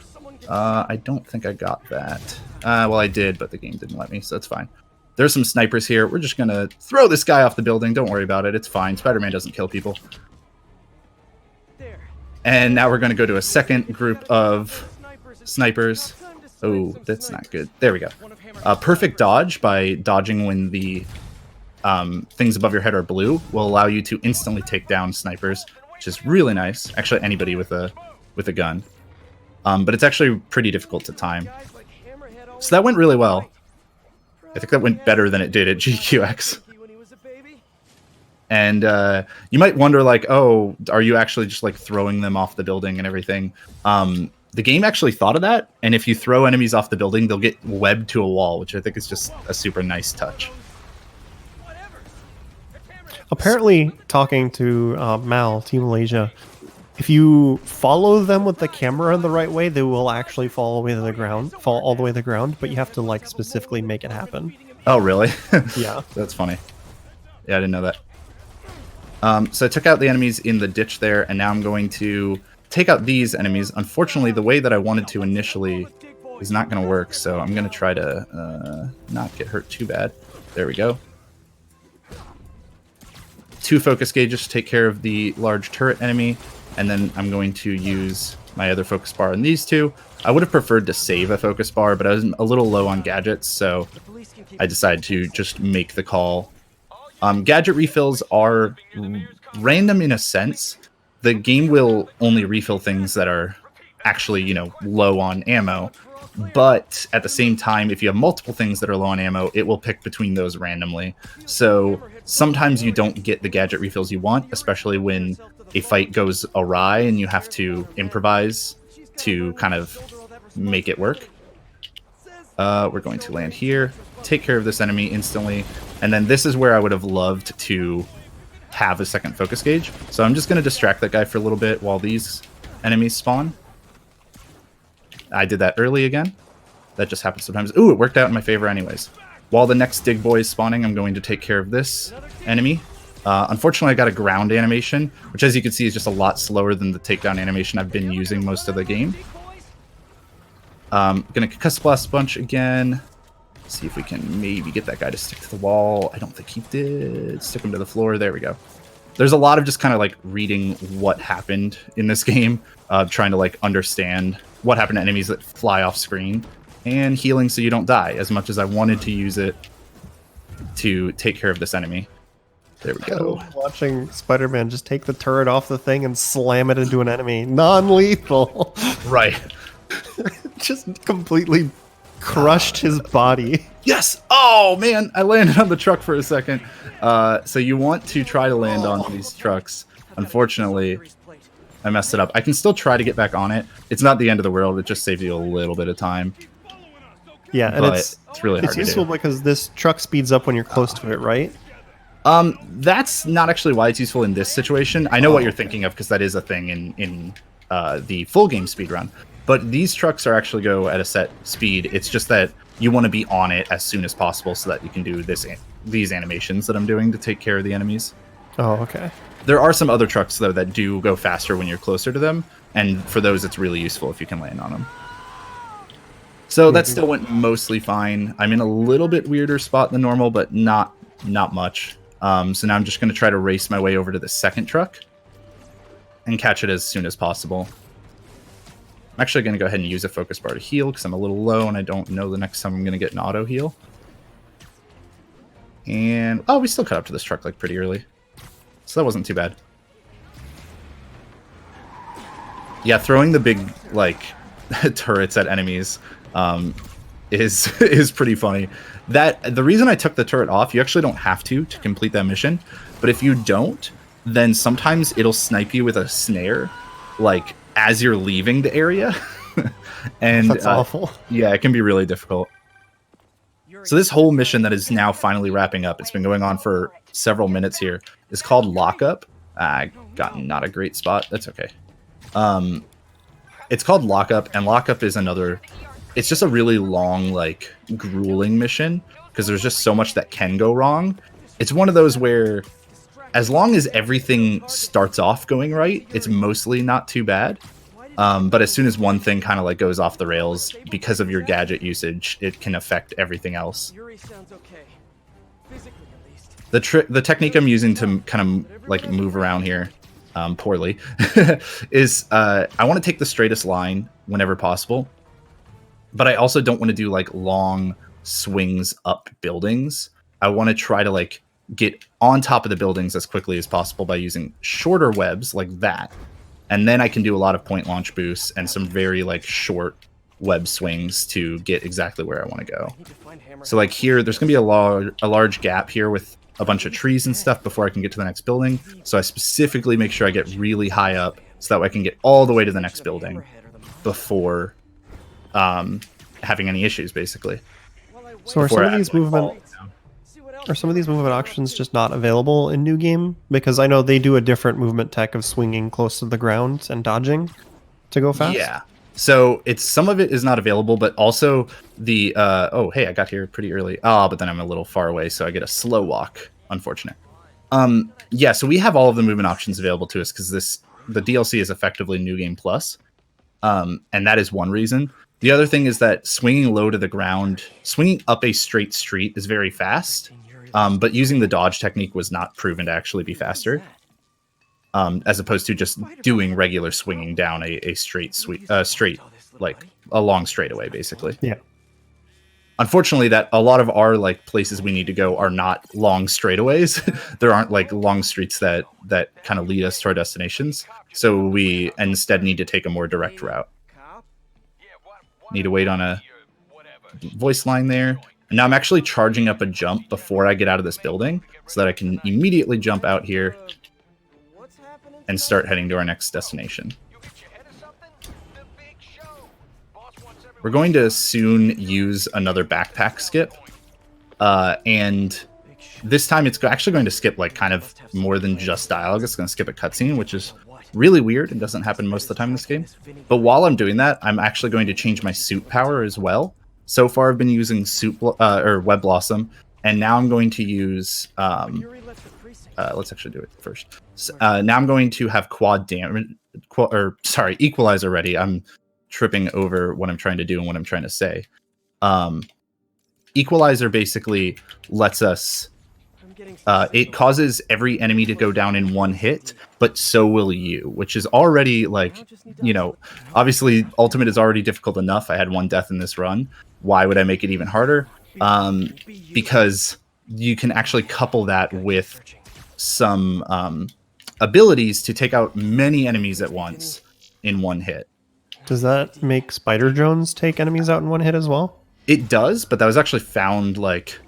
A: I don't think I got that. Well, I did, but the game didn't let me, so that's fine. There's some snipers here. We're just going to throw this guy off the building. Don't worry about it. It's fine. Spider-Man doesn't kill people. And now we're going to go to a second group of snipers. Oh, that's not good. There we go. Perfect dodge by dodging when the things above your head are blue will allow you to instantly take down snipers, which is really nice. Actually, anybody with a gun. But it's actually pretty difficult to time. So that went really well. I think that went better than it did at GQX. And you might wonder, like, oh, are you actually just like throwing them off the building and everything? The game actually thought of that, and if you throw enemies off the building, they'll get webbed to a wall, which I think is just a super nice touch.
B: Apparently, talking to Mal, Team Malaysia, if you follow them with the camera the right way, they will actually fall all the way to the ground, but you have to like specifically make it happen.
A: Oh, really?
B: Yeah.
A: That's funny. Yeah, I didn't know that. So I took out the enemies in the ditch there, and now I'm going to take out these enemies. Unfortunately, the way that I wanted to initially is not going to work, so I'm going to try to not get hurt too bad. There we go. 2 focus gauges to take care of the large turret enemy, and then I'm going to use my other focus bar on these 2. I would have preferred to save a focus bar, but I was a little low on gadgets, so I decided to just make the call. Gadget refills are random in a sense. The game will only refill things that are actually, you know, low on ammo. But at the same time, if you have multiple things that are low on ammo, it will pick between those randomly. So sometimes you don't get the gadget refills you want, especially when a fight goes awry and you have to improvise to kind of make it work. We're going to land here, take care of this enemy instantly, and then this is where I would have loved to have a second focus gauge. So I'm just going to distract that guy for a little bit while these enemies spawn. I did that early again. That just happens sometimes. Ooh, it worked out in my favor anyways. While the next dig boy is spawning, I'm going to take care of this enemy. Unfortunately, I got a ground animation, which as you can see is just a lot slower than the takedown animation I've been using most of the game. Gonna concuss blast a bunch again. See if we can maybe get that guy to stick to the wall. I don't think he did. Stick him to the floor. There we go. There's a lot of just kind of like reading what happened in this game, trying to like understand what happened to enemies that fly off screen, and healing so you don't die, as much as I wanted to use it to take care of this enemy. There we go.
B: Watching Spider-Man just take the turret off the thing and slam it into an enemy. Non-lethal.
A: Right.
B: Just completely crushed his body.
A: Yes! Oh, man! I landed on the truck for a second. So you want to try to land on these trucks. Unfortunately, I messed it up. I can still try to get back on it. It's not the end of the world. It just saves you a little bit of time.
B: Yeah, and
A: But
B: it's
A: really hard to
B: useful
A: do.
B: because this truck speeds up when you're close to it, right?
A: That's not actually why it's useful in this situation. I know what you're thinking of, because that is a thing in the full game speedrun. But these trucks are actually go at a set speed. It's just that you want to be on it as soon as possible so that you can do these animations that I'm doing to take care of the enemies.
B: Oh, okay.
A: There are some other trucks, though, that do go faster when you're closer to them. And for those, it's really useful if you can land on them. So that still went mostly fine. I'm in a little bit weirder spot than normal, but not much. So now I'm just going to try to race my way over to the second truck and catch it as soon as possible. I'm actually going to go ahead and use a focus bar to heal because I'm a little low and I don't know the next time I'm going to get an auto heal. And, oh, we still cut up to this truck like pretty early. So that wasn't too bad. Yeah, throwing the big, like, turrets at enemies is pretty funny. The reason I took the turret off, you actually don't have to complete that mission. But if you don't, then sometimes it'll snipe you with a snare, like, as you're leaving the area. And
B: That's awful.
A: Yeah, it can be really difficult. So this whole mission that is now finally wrapping up, it's been going on for several minutes here, is called Lockup. I got not a great spot. That's okay. It's called Lockup, and Lockup is another... It's just a really long, like, grueling mission, because there's just so much that can go wrong. It's one of those where, as long as everything starts off going right, it's mostly not too bad. But as soon as one thing kind of like goes off the rails because of your gadget usage, it can affect everything else. The technique I'm using to kind of like move around here poorly is I want to take the straightest line whenever possible, but I also don't want to do like long swings up buildings. I want to try to like get on top of the buildings as quickly as possible by using shorter webs like that. And then I can do a lot of point launch boosts and some very like short web swings to get exactly where I want to go. So like here, there's going to be a large gap here with a bunch of trees and stuff before I can get to the next building. So I specifically make sure I get really high up so that way I can get all the way to the next building before having any issues, basically.
B: So are some of these movement... Are some of these movement options just not available in New Game? Because I know they do a different movement tech of swinging close to the ground and dodging to go fast.
A: Yeah. So some of it is not available, but also the oh hey, I got here pretty early. But then I'm a little far away, so I get a slow walk. Unfortunate. Yeah, so we have all of the movement options available to us because the DLC is effectively New Game Plus. And that is one reason. The other thing is that swinging low to the ground, swinging up a straight street is very fast. But using the dodge technique was not proven to actually be faster, as opposed to just doing regular swinging down a straight, like a long straightaway, basically.
B: Yeah.
A: Unfortunately, that a lot of our like places we need to go are not long straightaways. There aren't like long streets that kind of lead us to our destinations. So we instead need to take a more direct route. Need to wait on a voice line there. And now I'm actually charging up a jump before I get out of this building so that I can immediately jump out here and start heading to our next destination. We're going to soon use another backpack skip. And this time it's actually going to skip like kind of more than just dialogue. It's going to skip a cutscene, which is really weird and doesn't happen most of the time in this game. But while I'm doing that, I'm actually going to change my suit power as well. So far, I've been using Web Blossom, and now I'm going to use. Let's actually do it first. So, now I'm going to have quad damage, equalizer ready. I'm tripping over what I'm trying to do and what I'm trying to say. Equalizer basically lets us, it causes every enemy to go down in one hit, but so will you, which is already like, you know, obviously Ultimate is already difficult enough. I had 1 death in this run. Why would I make it even harder? Because you can actually couple that with some abilities to take out many enemies at once in 1 hit.
B: Does that make Spider Jones take enemies out in 1 hit as well?
A: It does, but that was actually found like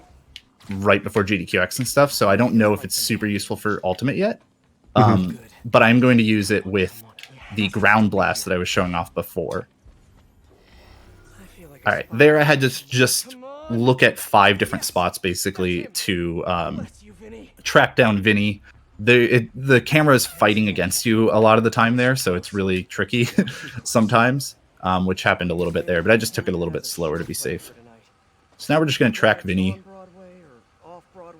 A: right before GDQX and stuff, so I don't know if it's super useful for Ultimate yet. But I'm going to use it with the ground blast that I was showing off before. All right, there I had to just look at 5 different spots basically to track down Vinny. The camera is fighting against you a lot of the time there, so it's really tricky sometimes, which happened a little bit there, but I just took it a little bit slower to be safe. So now we're just going to track Vinny.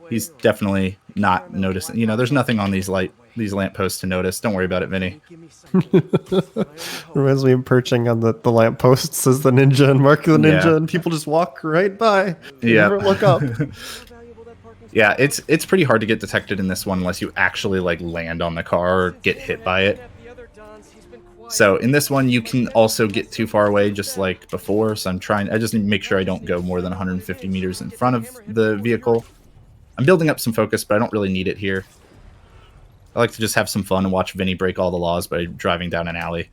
A: He's definitely not noticing. You know, there's nothing on these lampposts to notice. Don't worry about it, Vinny.
B: Reminds me of perching on the lampposts as the ninja and Mark the Ninja,
A: Yeah.
B: and people just walk right by.
A: Yeah.
B: Never look up.
A: Yeah, it's pretty hard to get detected in this one unless you actually like land on the car or get hit by it. So in this one, you can also get too far away, just like before. So I just need to make sure I don't go more than 150 meters in front of the vehicle. I'm building up some focus, but I don't really need it here. I like to just have some fun and watch Vinny break all the laws by driving down an alley.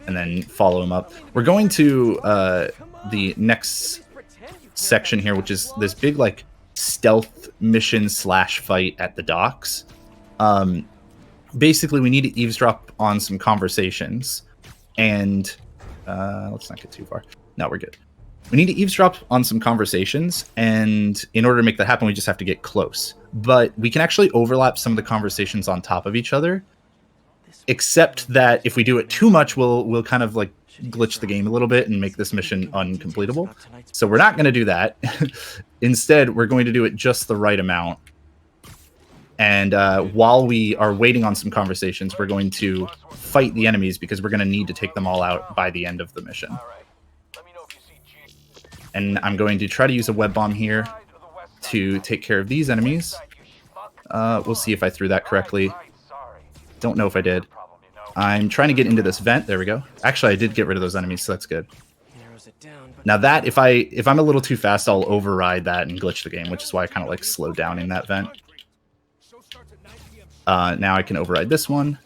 A: And then follow him up. We're going to the next section here, which is this big like stealth mission / fight at the docks. Basically, we need to eavesdrop on some conversations, and let's not get too far. No, we're good. We need to eavesdrop on some conversations, and in order to make that happen, we just have to get close. But we can actually overlap some of the conversations on top of each other, except that if we do it too much, we'll kind of like glitch the game a little bit and make this mission uncompletable. So we're not going to do that. Instead, we're going to do it just the right amount. And while we are waiting on some conversations, we're going to fight the enemies because we're going to need to take them all out by the end of the mission. And I'm going to try to use a web bomb here to take care of these enemies. We'll see if I threw that correctly. Don't know if I did. I'm trying to get into this vent. There we go. Actually, I did get rid of those enemies, so that's good. Now that, if I'm a little too fast, I'll override that and glitch the game, which is why I kind of like slow down in that vent. Now I can override this one.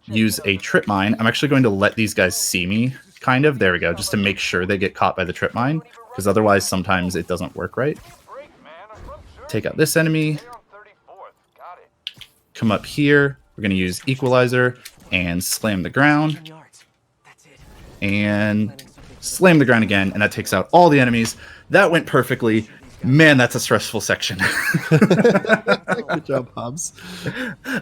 A: Use a trip mine. I'm actually going to let these guys see me, kind of. There we go, just to make sure they get caught by the trip mine, because otherwise sometimes it doesn't work right. Take out this enemy. Come up here. We're going to use equalizer and slam the ground. And slam the ground again, and that takes out all the enemies. That went perfectly. Man, that's a stressful section.
B: Good job, Hobbs.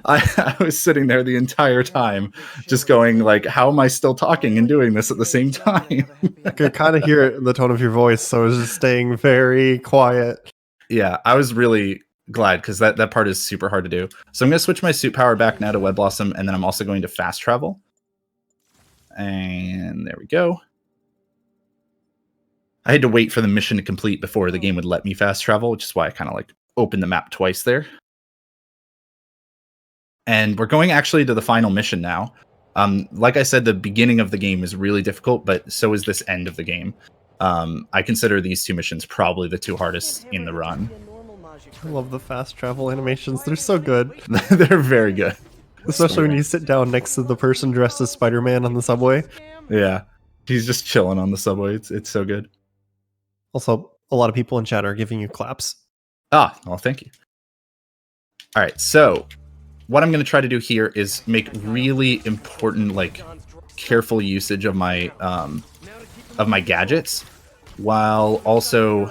A: I was sitting there the entire time just going like, how am I still talking and doing this at the same time?
B: I could kind of hear it in the tone of your voice, so I was just staying very quiet.
A: Yeah, I was really glad because that part is super hard to do. So I'm going to switch my suit power back now to Web Blossom, and then I'm also going to fast travel. And there we go. I had to wait for the mission to complete before the game would let me fast travel, which is why I kind of like opened the map twice there. And we're going actually to the final mission now. Like I said, the beginning of the game is really difficult, but so is this end of the game. I consider these 2 missions probably the 2 hardest in the run.
B: I love the fast travel animations. They're so good.
A: They're very good.
B: Especially when you sit down next to the person dressed as Spider-Man on the subway.
A: Yeah. He's just chilling on the subway. It's so good.
B: Also, a lot of people in chat are giving you claps.
A: Ah, well, thank you. All right, so what I'm going to try to do here is make really important, like, careful usage of my gadgets, while also,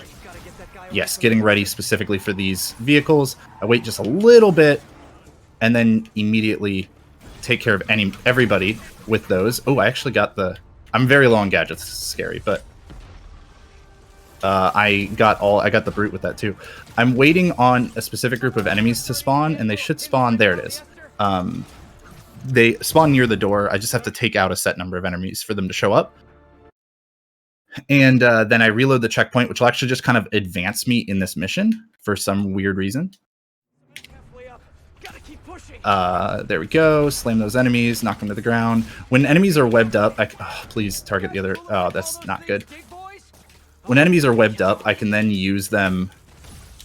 A: yes, getting ready specifically for these vehicles. I wait just a little bit, and then immediately take care of everybody with those. Oh, I actually got I'm very low on gadgets. This is scary, but I got the brute with that too. I'm waiting on a specific group of enemies to spawn, and they should spawn. There it is. they spawn near the door. I just have to take out a set number of enemies for them to show up. And then I reload the checkpoint, which will actually just kind of advance me in this mission for some weird reason. There we go. Slam those enemies, knock them to the ground. When enemies are webbed up, please target the other. Oh, that's not good. When enemies are webbed up, I can then use them.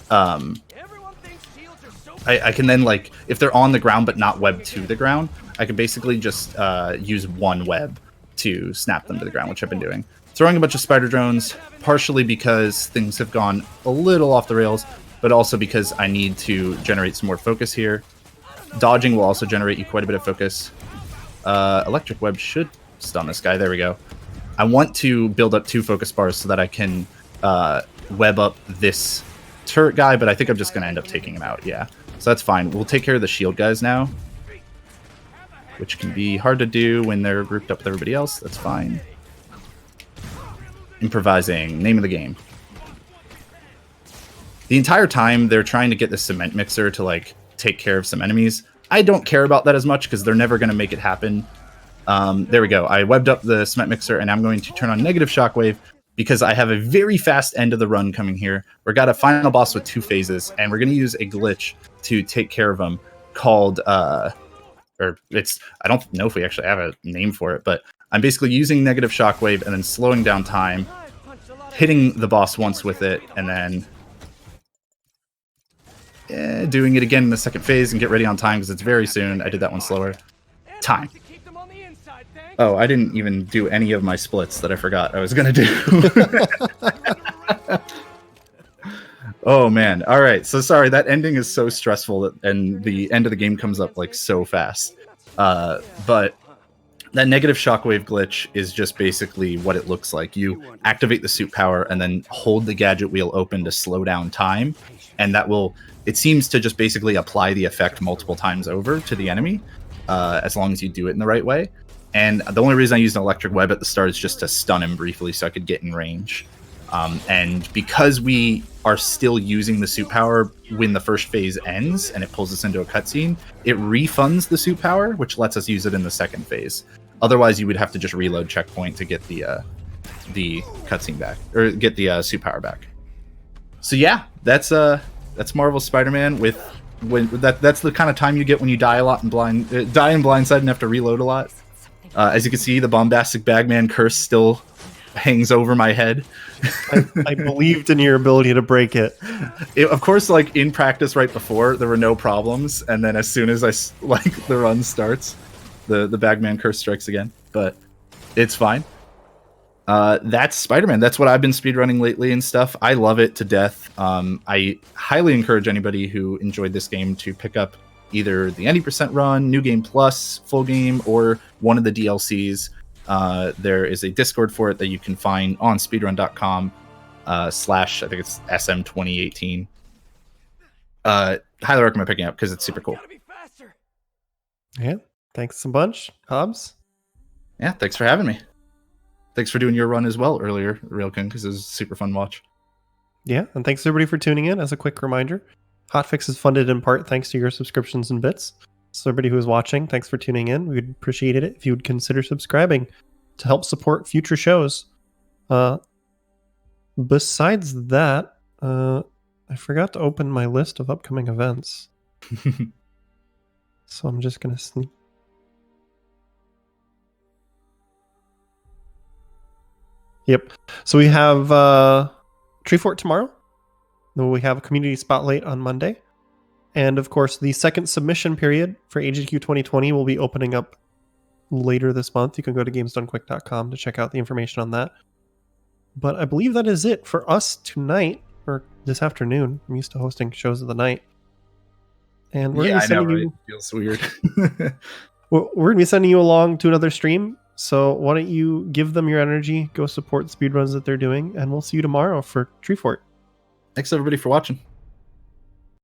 A: I can then, like, if they're on the ground but not webbed to the ground, I can basically just use one web to snap them to the ground, which I've been doing. Throwing a bunch of spider drones, partially because things have gone a little off the rails, but also because I need to generate some more focus here. Dodging will also generate you quite a bit of focus. Electric web should stun this guy. There we go. I want to build up 2 focus bars so that I can web up this turret guy, but I think I'm just going to end up taking him out. Yeah, so that's fine. We'll take care of the shield guys now, which can be hard to do when they're grouped up with everybody else. That's fine. Improvising, name of the game. The entire time they're trying to get the cement mixer to, like, take care of some enemies. I don't care about that as much because they're never going to make it happen. There we go. I webbed up the cement mixer, and I'm going to turn on negative shockwave because I have a very fast end of the run coming here. We've got a final boss with 2 phases, and we're going to use a glitch to take care of them called, I don't know if we actually have a name for it, but I'm basically using negative shockwave and then slowing down time, hitting the boss once with it, and then doing it again in the second phase and get ready on time because it's very soon. I did that one slower. Time. Oh, I didn't even do any of my splits that I forgot I was going to do. Oh, man. All right. So sorry. That ending is so stressful and the end of the game comes up like so fast. But that negative shockwave glitch is just basically what it looks like. You activate the suit power and then hold the gadget wheel open to slow down time. And that will, it seems to just basically apply the effect multiple times over to the enemy, as long as you do it in the right way. And the only reason I used an electric web at the start is just to stun him briefly so I could get in range. And because we are still using the suit power when the first phase ends and it pulls us into a cutscene, it refunds the suit power, which lets us use it in the second phase. Otherwise, you would have to just reload checkpoint to get the cutscene back, or get the suit power back. So yeah, that's Marvel's Spider-Man. That's the kind of time you get when you die a lot in Blindside and have to reload a lot. As you can see, the bombastic Bagman curse still hangs over my head.
B: I believed in your ability to break it.
A: Of course, like in practice right before, there were no problems, and then as soon as the run starts, the Bagman curse strikes again. But it's fine. That's Spider-Man. That's what I've been speedrunning lately and stuff. I love it to death. I highly encourage anybody who enjoyed this game to pick up either the 90% run, New Game Plus, full game, or one of the DLCs. There is a Discord for it that you can find on speedrun.com / I think it's SM2018. Highly recommend picking up because it's super cool.
B: Yeah, thanks a bunch, Hobbs.
A: Yeah, thanks for having me. Thanks for doing your run as well earlier, Raelcun, because it was a super fun watch.
B: Yeah, and thanks everybody for tuning in. As a quick reminder, Hotfix is funded in part thanks to your subscriptions and bits. So everybody who is watching, thanks for tuning in. We would appreciate it if you would consider subscribing to help support future shows. Besides that, I forgot to open my list of upcoming events. So I'm just going to sneak. Yep. So we have Treefort tomorrow. Then we have a community spotlight on Monday. And of course, the second submission period for AGQ 2020 will be opening up later this month. You can go to gamesdonequick.com to check out the information on that. But I believe that is it for us tonight, or this afternoon. I'm used to hosting shows of the night. And we're going to be sending you...
A: It feels weird.
B: We're going to be sending you along to another stream. So why don't you give them your energy, go support the speedruns that they're doing, and we'll see you tomorrow for Treefort.
A: Thanks everybody for watching.